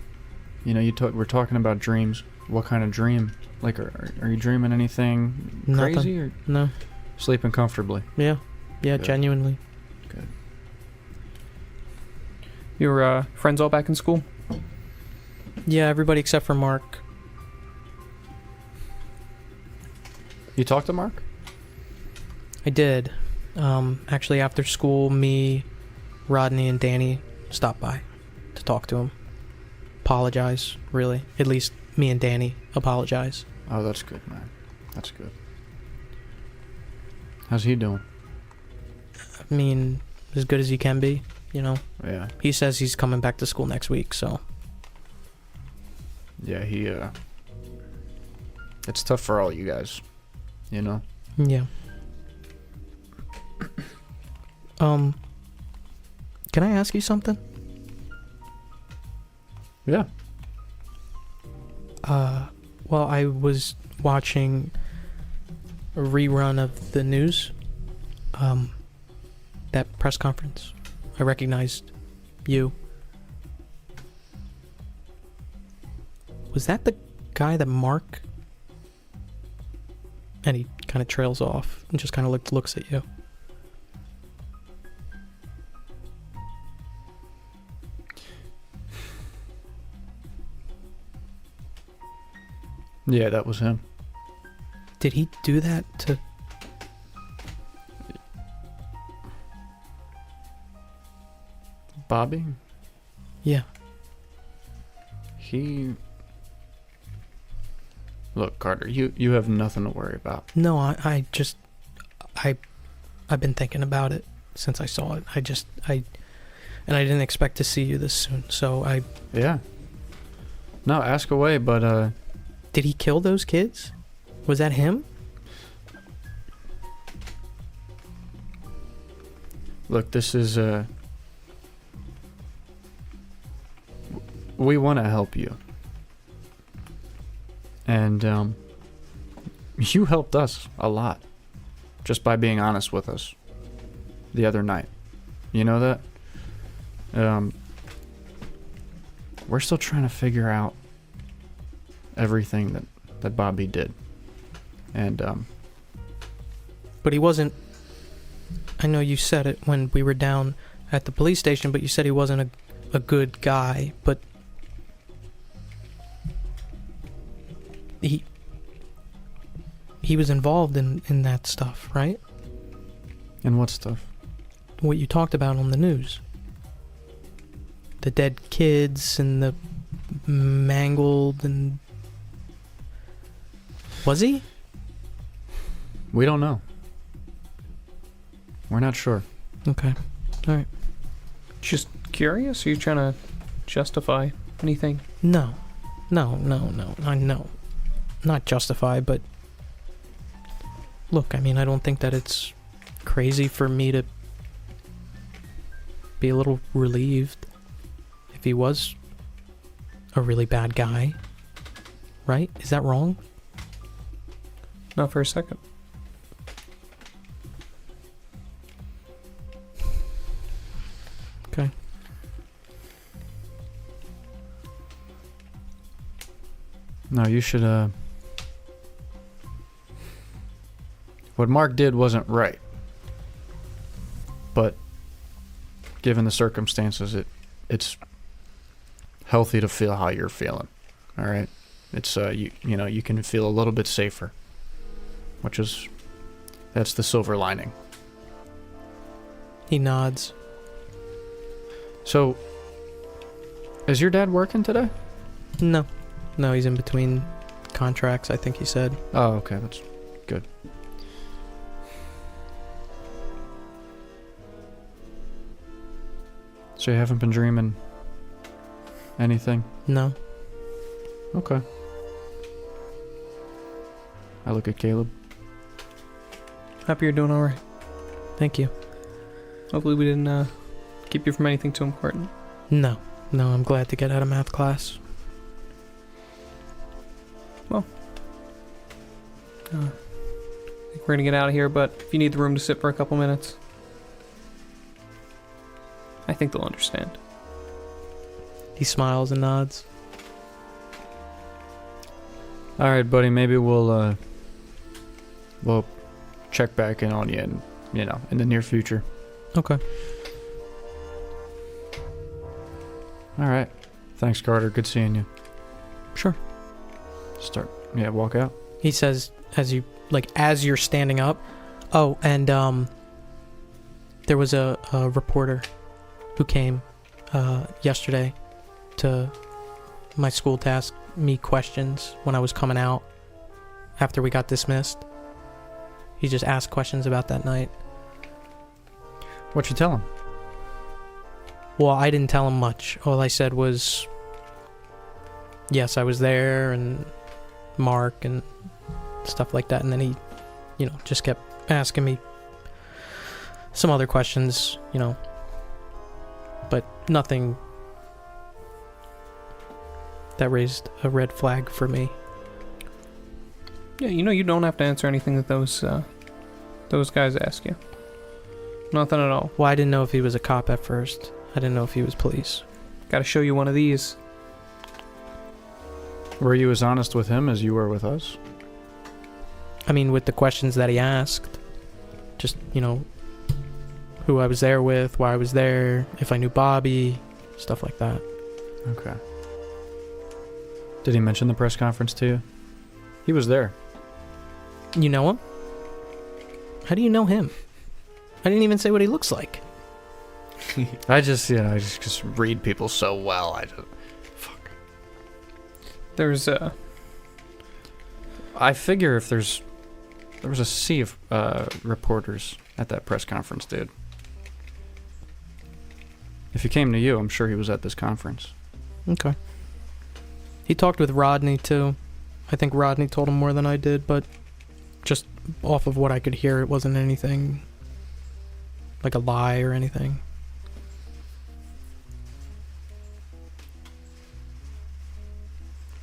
we're talking about dreams. What kind of dream? Like, are you dreaming anything crazy? Or No. sleeping comfortably? Yeah. Yeah, Good. genuinely. Good. Your friends all back in school? Yeah, everybody except for Mark. You talked to Mark? I did. Actually, after school, me, Rodney, and Danny stopped by to talk to him. Apologize, really. At least me and Danny apologize. Oh, that's good, man. That's good. How's he doing? I mean, as good as he can be, you know. Yeah. He says he's coming back to school next week, so. Yeah, it's tough for all you guys, you know? Yeah. Can I ask you something? Yeah. Well, I was watching a rerun of the news, that press conference. I recognized you. Was that the guy that Mark... And he kind of trails off and just kind of looks at you. Yeah, that was him. Did he do that to... Bobby? Yeah. Look, Carter, you have nothing to worry about. No, I've been thinking about it since I saw it. And I didn't expect to see you this soon, so I... Yeah. No, ask away, but, Did he kill those kids? Was that him? Look, this is, we want to help you. And, you helped us a lot. Just by being honest with us. The other night. You know that? We're still trying to figure out everything that Bobby did. And, But he wasn't... I know you said it when we were down at the police station, but you said he wasn't a good guy, but... He was involved in that stuff, right? and what stuff? What you talked about on the news. The dead kids and the mangled and... Was he? We don't know. We're not sure. Okay. Alright. Just curious? Are you trying to justify anything? No. No. I know. Not justify, but... Look, I mean, I don't think that it's crazy for me to be a little relieved if he was a really bad guy. Right? Is that wrong? Not for a second. Okay. No, you should, what Mark did wasn't right. But given the circumstances, it's healthy to feel how you're feeling. All right? It's you know, you can feel a little bit safer. That's the silver lining. He nods. So, is your dad working today? No, he's in between contracts, I think he said. Oh, okay, that's good. So you haven't been dreaming anything? No. Okay. I look at Caleb. Happy you're doing alright. Thank you. Hopefully we didn't keep you from anything too important. No, I'm glad to get out of math class. Well, I think we're gonna get out of here, but if you need the room to sit for a couple minutes, I think they'll understand. He smiles and nods. All right, buddy. Maybe we'll check back in on you, in the near future. Okay. All right. Thanks, Carter. Good seeing you. Sure. Walk out. He says as you're standing up. Oh, and there was a reporter who came yesterday to my school to ask me questions when I was coming out after we got dismissed. He just asked questions about that night. What'd you tell him? Well, I didn't tell him much. All I said was, yes, I was there, and Mark, and stuff like that. And then he, just kept asking me some other questions, but nothing that raised a red flag for me. Yeah, you don't have to answer anything that those guys ask you. Nothing at all. Well, I didn't know if he was a cop at first. I didn't know if he was police. Gotta show you one of these. Were you as honest with him as you were with us? I mean, with the questions that he asked, just, who I was there with, why I was there, if I knew Bobby, stuff like that. Okay. Did he mention the press conference to you? He was there. You know him? How do you know him? I didn't even say what he looks like. I just read people so well. Fuck. There's I figure if there was a sea of reporters at that press conference, dude. If he came to you, I'm sure he was at this conference. Okay. He talked with Rodney, too. I think Rodney told him more than I did, but just off of what I could hear, it wasn't anything like a lie or anything.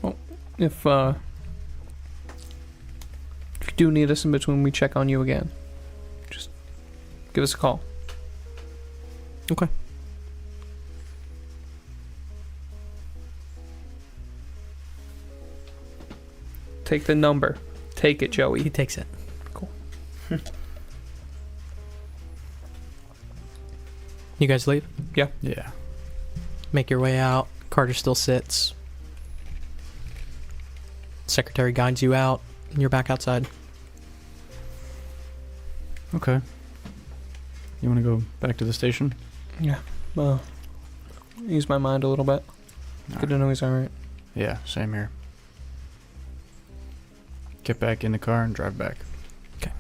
Well, if you do need us in between we check on you again, just give us a call. Okay. Take the number. Take it, Joey. He takes it. Cool. You guys leave? Yeah. Yeah. Make your way out. Carter still sits. Secretary guides you out, and you're back outside. Okay. You want to go back to the station? Yeah. Ease my mind a little bit. Good to know he's alright. Yeah, same here. Get back in the car and drive back. Okay.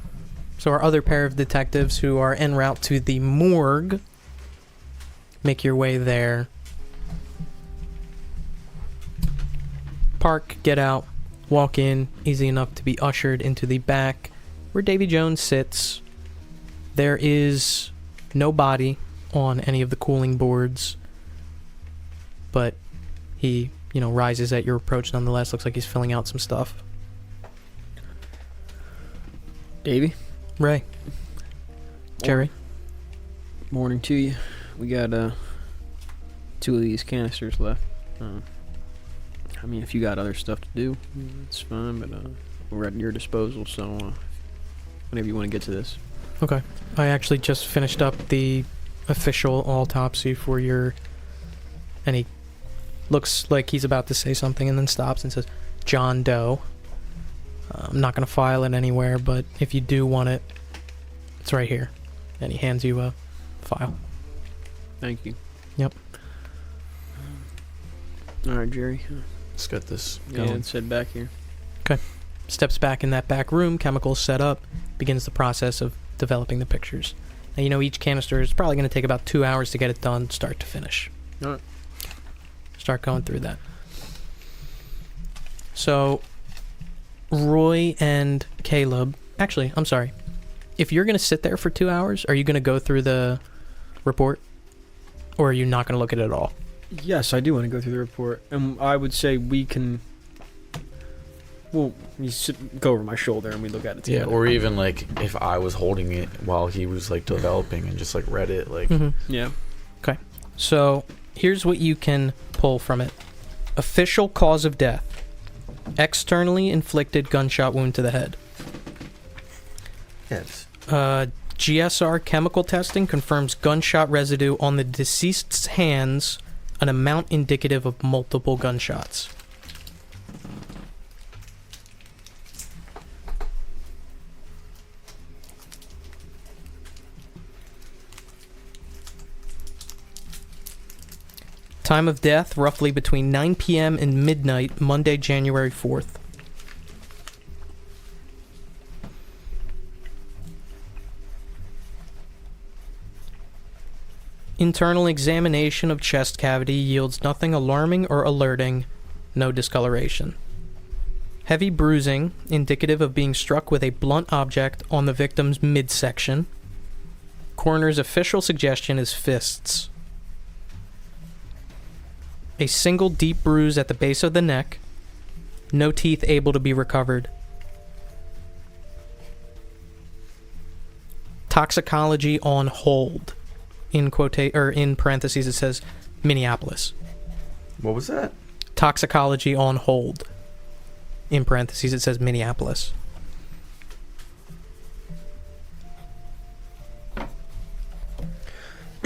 So our other pair of detectives who are en route to the morgue, make your way there. Park, get out, walk in, easy enough to be ushered into the back where Davy Jones sits. There is no body on any of the cooling boards, but he, rises at your approach nonetheless. Looks like he's filling out some stuff. Davey? Ray. Jerry. Morning to you. We got 2 of these canisters left. I mean, if you got other stuff to do, it's fine, but we're at your disposal, so whenever you want to get to this. Okay. I actually just finished up the official autopsy for your... And he looks like he's about to say something and then stops and says, John Doe. I'm not going to file it anywhere, but if you do want it, it's right here. And he hands you a file. Thank you. Yep. All right, Jerry. Let's get this Yeah, going. let's head back here. Steps back in that back room, chemicals set up, begins the process of developing the pictures. Now, you know, each canister is probably going to take about 2 hours to get it done, start to finish. All right. Start going through that. So, Roy and Caleb... Actually, I'm sorry. If you're going to sit there for 2 hours, are you going to go through the report? Or are you not going to look at it at all? Yes, I do want to go through the report, and I would say we can. Well, go over my shoulder and we look at it Yeah, together. or even like if I was holding it while he was like developing and just like read it, like. Yeah. So, here's what you can pull from it. Official cause of death. Externally inflicted gunshot wound to the head. Yes. GSR chemical testing confirms gunshot residue on the deceased's hands, an amount indicative of multiple gunshots. Time of death, roughly between 9 p.m. and midnight, Monday, January 4th. Internal examination of chest cavity yields nothing alarming or alerting, no discoloration. Heavy bruising, indicative of being struck with a blunt object on the victim's midsection. Coroner's official suggestion is fists. A single deep bruise at the base of the neck. No teeth able to be recovered. Toxicology on hold. In parentheses it says Minneapolis. What was that? Toxicology on hold. In parentheses it says Minneapolis.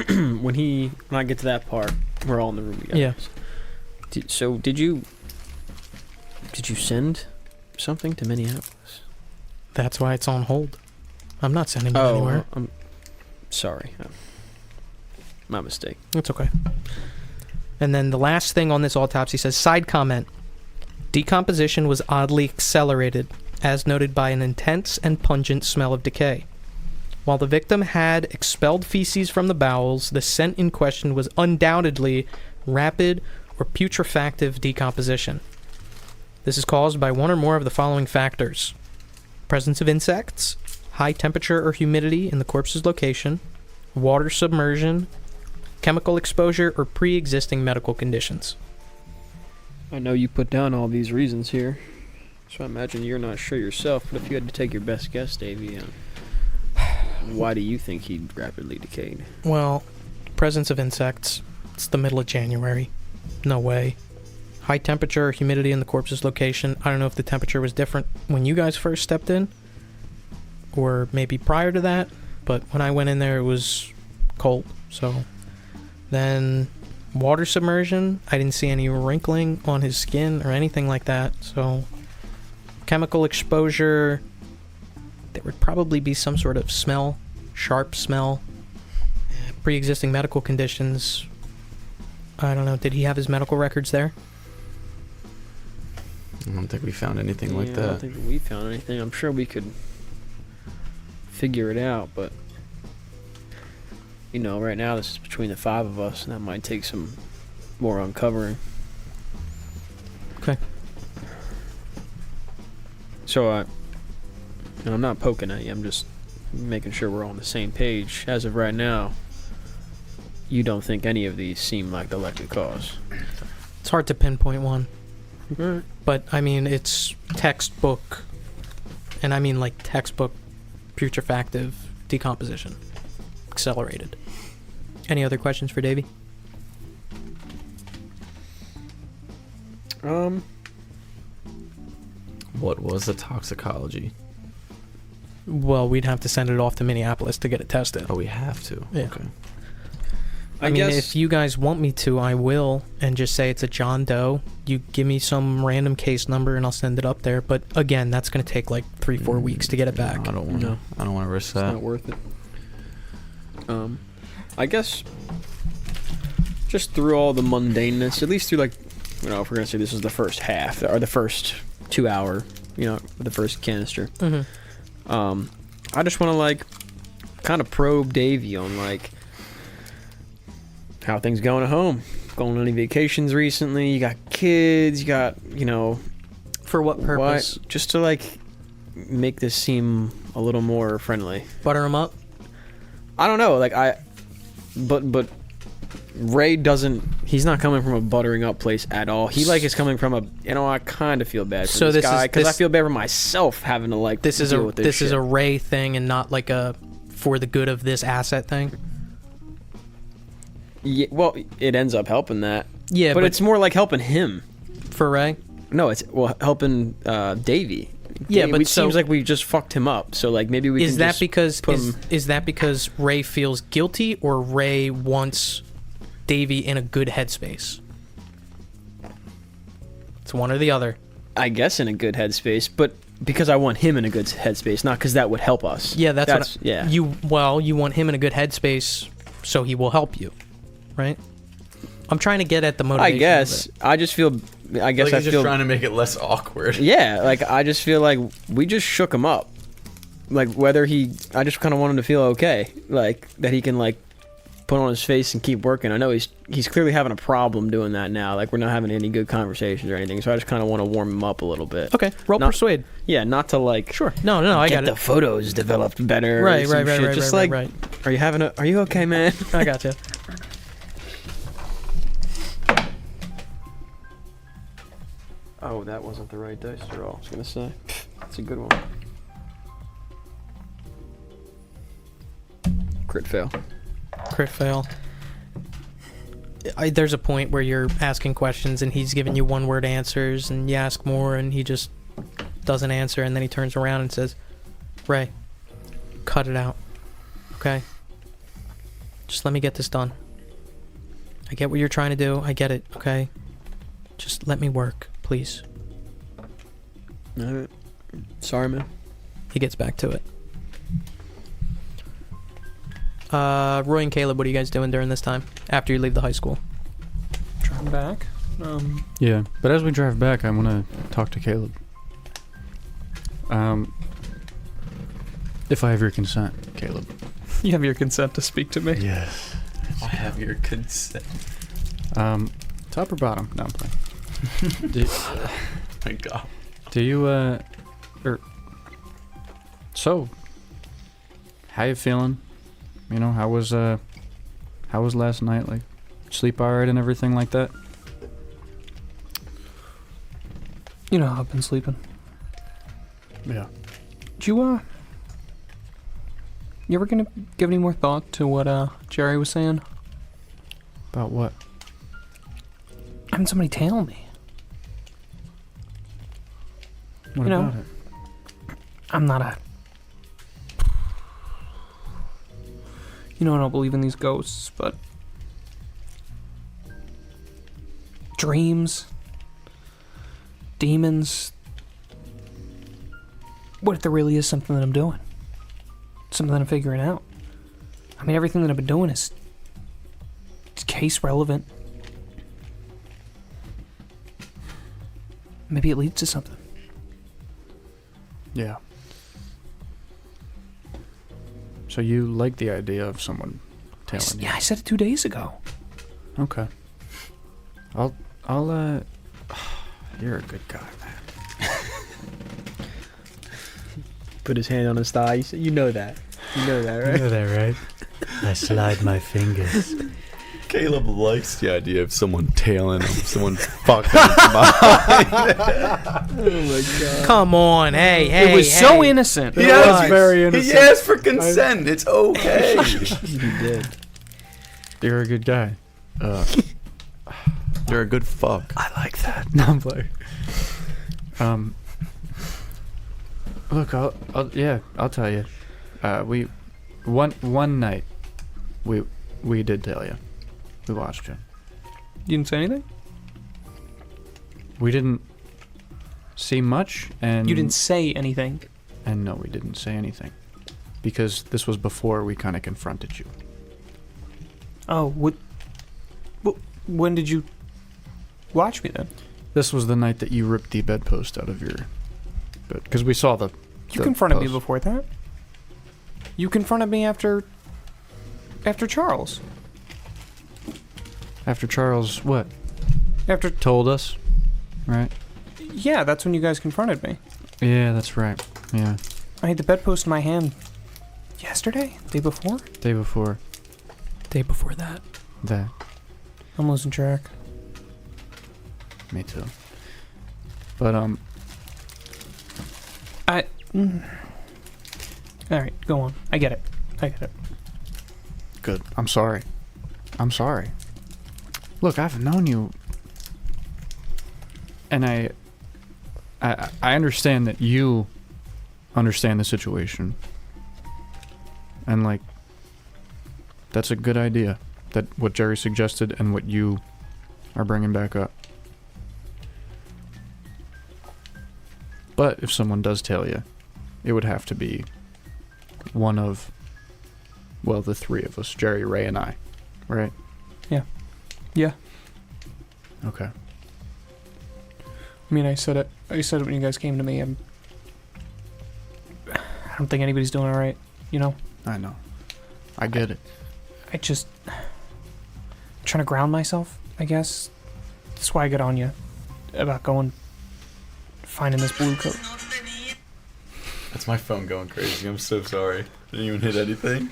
When I get to that part, we're all in the room together. Yeah. Did you send something to Minneapolis? That's why it's on hold. I'm not sending it anywhere. I'm sorry. My mistake. It's okay. And then the last thing on this autopsy says, side comment. Decomposition was oddly accelerated, as noted by an intense and pungent smell of decay. While the victim had expelled feces from the bowels, the scent in question was undoubtedly rapid or putrefactive decomposition. This is caused by one or more of the following factors: presence of insects, high temperature or humidity in the corpse's location, water submersion, chemical exposure, or pre-existing medical conditions. I know you put down all these reasons here, so I imagine you're not sure yourself, but if you had to take your best guess, Davey, why do you think he rapidly decayed? Well, presence of insects. It's the middle of January. No way. High temperature or humidity in the corpse's location. I don't know if the temperature was different when you guys first stepped in, or maybe prior to that, but when I went in there it was cold. So then water submersion, I didn't see any wrinkling on his skin or anything like that. So chemical exposure, there would probably be some sort of smell, sharp smell. Pre-existing medical conditions, I don't know, did he have his medical records there? I don't think we found anything like that. I don't think we found anything. I'm sure we could figure it out, but you know, right now this is between the 5 of us, and that might take some more uncovering. Okay. So and I'm not poking at you, I'm just making sure we're all on the same page. As of right now, you don't think any of these seem like the likely cause? It's hard to pinpoint one. Right. But, I mean, it's textbook, and I mean like textbook putrefactive decomposition. Accelerated. Any other questions for Davey? What was the toxicology? Well, we'd have to send it off to Minneapolis to get it tested. Oh, we have to. Yeah. Okay. I mean, if you guys want me to, I will, and just say it's a John Doe. You give me some random case number, and I'll send it up there. But again, that's going to take like 3-4 weeks to get it back. No, I don't want to. I don't want to risk that. It's not worth it. I guess just through all the mundaneness, at least through like, you know, if we're gonna say this is the first half or the first 2 hour, you know, the first canister. Mm-hmm. I just want to like kind of probe Davey on like how things going at home. Going on any vacations recently? You got kids? You got, you know, For what purpose? just to like make this seem a little more friendly. Butter them up? I don't know, like but Ray doesn't. He's not coming from a buttering up place at all. He like is coming from a. You know, I kind of feel bad for this guy because I feel bad for myself having to like. This is deal a with this shit. is a Ray thing and not like a for the good of this asset thing. Yeah, well, it ends up helping that. Yeah, but it's more like helping him. For Ray. No, it's helping Davey. Yeah, but it seems like we just fucked him up. So like maybe we is can that just because put him. is that because Ray feels guilty or Ray wants Davey in a good headspace? It's one or the other. I guess in a good headspace, but because I want him in a good headspace, not because that would help us. Yeah, that's yeah. You want him in a good headspace so he will help you, right? I'm trying to get at the motivation. I guess I just feel. I guess Like I he's just feel. trying to make it less awkward. Yeah, like I just feel like we just shook him up. Like whether I just kind of want him to feel okay, like that he can like put on his face and keep working. I know he's clearly having a problem doing that now. Like we're not having any good conversations or anything. So I just kind of want to warm him up a little bit. Okay, roll persuade. Yeah, not to like. Sure. No, I got the it. photos developed better. Right. Just like, right. Are you okay, man? I got you. Oh, that wasn't the right dice to roll. I was gonna say, that's a good one. Crit fail. Crit fail. There's a point where you're asking questions and he's giving you one-word answers, and you ask more and he just doesn't answer, and then he turns around and says, "Ray, cut it out, okay? Just let me get this done. I get what you're trying to do. I get it, okay? Just let me work, please." Alright. Sorry, man. He gets back to it. Roy and Caleb, what are you guys doing during this time after you leave the high school? Driving back. Yeah, but as we drive back, I want to talk to Caleb. If I have your consent, Caleb. You have your consent to speak to me. Yes. I have your consent. Top or bottom? No, I'm playing. My God. Do you, so, how you feeling? You know, how was last night? Like, sleep alright and everything like that? You know how I've been sleeping. Yeah. Did you ever gonna give any more thought to what Jerry was saying? About what? Having somebody tell me. What You know, about it? I'm not a. You know, I don't believe in these ghosts, but dreams, demons. What if there really is something that I'm doing? Something that I'm figuring out? I mean, everything that I've been doing is case relevant. Maybe it leads to something. Yeah. So you like the idea of someone telling you? Yeah, I said it 2 days ago. Okay. I'll you're a good guy, man. Put his hand on his thigh. You know that. You know that, right? You know that, right? I slide my fingers Caleb likes the idea of someone tailing him, someone fucking behind. Come on, hey. It was so innocent. He asked for consent. It's okay. He did. You're a good guy. You're a good fuck. I like that. No, I'm playing. Look, I'll tell you. One night, we did tell you. We watched you. You didn't say anything? We didn't see much, and You didn't say anything. And no, we didn't say anything, because this was before we kind of confronted you. Oh, when did you watch me then? This was the night that you ripped the bedpost out of your bed, because we saw the. You confronted me before that. You confronted me after Charles. After Charles, what? After Told us, right? Yeah, that's when you guys confronted me. Yeah, that's right. Yeah. I had the bedpost in my hand yesterday? Day before? Day before. Day before that. That. I'm losing track. Me too. But Alright, go on. I get it. good. I'm sorry. Look, I've known you, and I understand that you understand the situation, and like, that's a good idea. That what Jerry suggested and what you are bringing back up. But if someone does tell you, it would have to be one of, well, the three of us, Jerry, Ray, and I, right? Yeah. Okay. I mean, I said it when you guys came to me. I don't think anybody's doing all right, you know? I know. I get it. I just... trying to ground myself, I guess. That's why I get on you about finding this blue coat. That's my phone going crazy. I'm so sorry. Didn't even hit anything.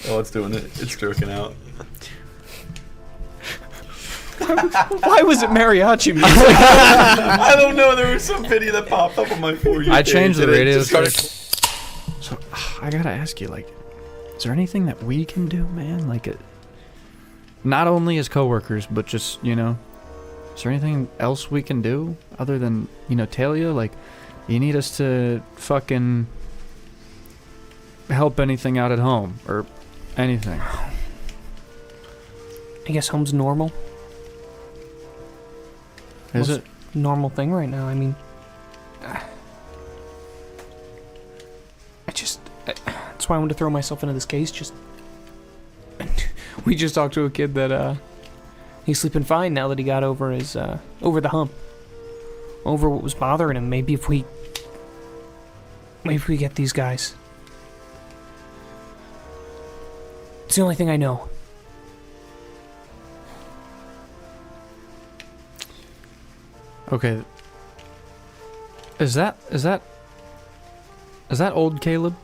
Oh, it's doing it. It's jerking out. Why was it mariachi music? I don't know. There was some video that popped up on my For You I page changed the and it radio. just started- So I gotta ask you, like, is there anything that we can do, man? Like, not only as coworkers, but just, you know, is there anything else we can do other than, you know, tell you, like, you need us to fucking help anything out at home or anything? I guess home's normal. Is Most it? normal thing right now. I mean, that's why I wanted to throw myself into this case. We just talked to a kid that he's sleeping fine now that he got over the hump, over what was bothering him. Maybe if we get these guys. It's the only thing I know. Okay. Is that old Caleb?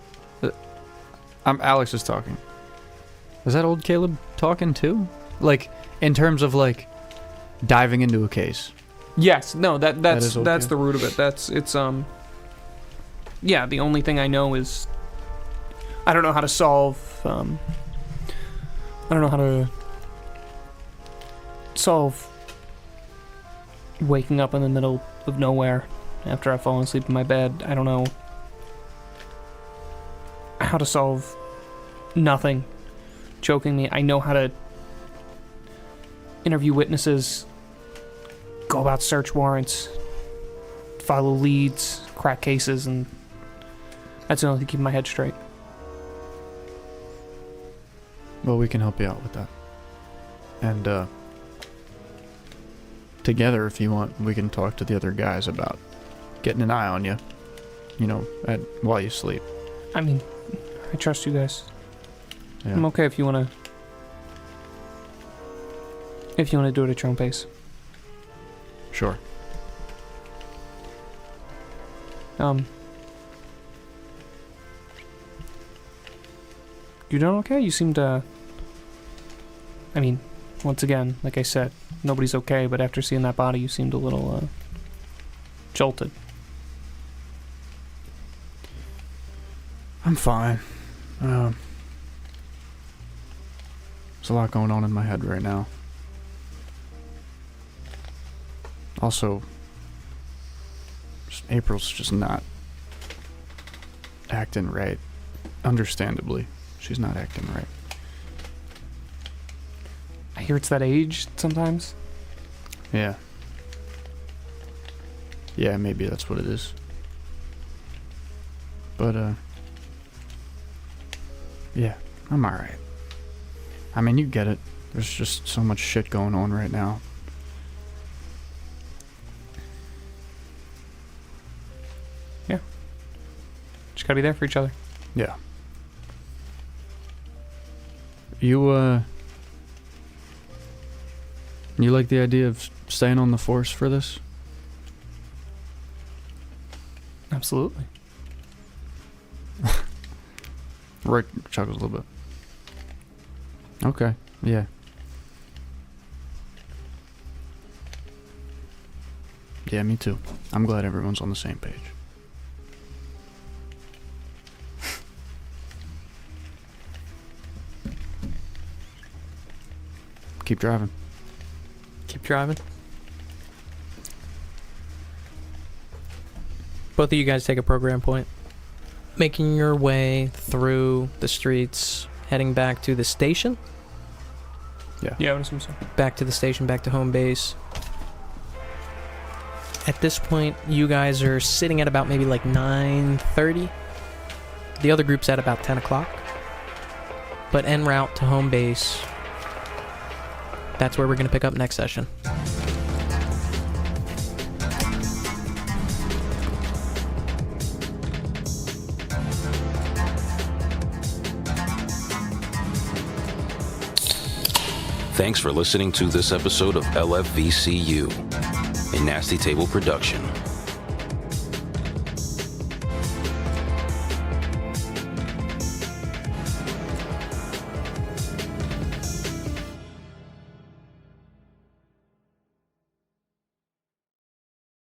Alex is talking. Is that old Caleb talking too? Like, in terms of like diving into a case. Yes, no, that's okay. the root of it. Yeah, the only thing I know is I don't know how to solve waking up in the middle of nowhere after I've fallen asleep in my bed. I don't know how to solve nothing choking me. I know how to interview witnesses, go about search warrants, follow leads, crack cases, and that's the only thing keeping my head straight. Well, we can help you out with that. And together, if you want, we can talk to the other guys about getting an eye on you, you know, while you sleep. I mean, I trust you guys. Yeah. I'm okay if you wanna do it at your own pace. Sure. You doing okay? You seemed I mean, once again, like I said, nobody's okay, but after seeing that body, you seemed a little jolted. I'm fine. There's a lot going on in my head right now. Also, April's just not acting right. Understandably, she's not acting right. I hear it's that age sometimes. Yeah. Yeah, maybe that's what it is. But, yeah, I'm alright. I mean, you get it. There's just so much shit going on right now. Yeah. Just gotta be there for each other. Yeah. You like the idea of staying on the force for this? Absolutely. Roy chuckles a little bit. Okay, yeah. Yeah, me too. I'm glad everyone's on the same page. Keep driving. Keep driving. Both of you guys take a program point. Making your way through the streets, heading back to the station. Yeah, I would assume so. Back to the station, back to home base. At this point, you guys are sitting at about maybe like 9:30. The other group's at about 10 o'clock. But en route to home base, that's where we're going to pick up next session. Thanks for listening to this episode of LFVCU, a Nasty Table production.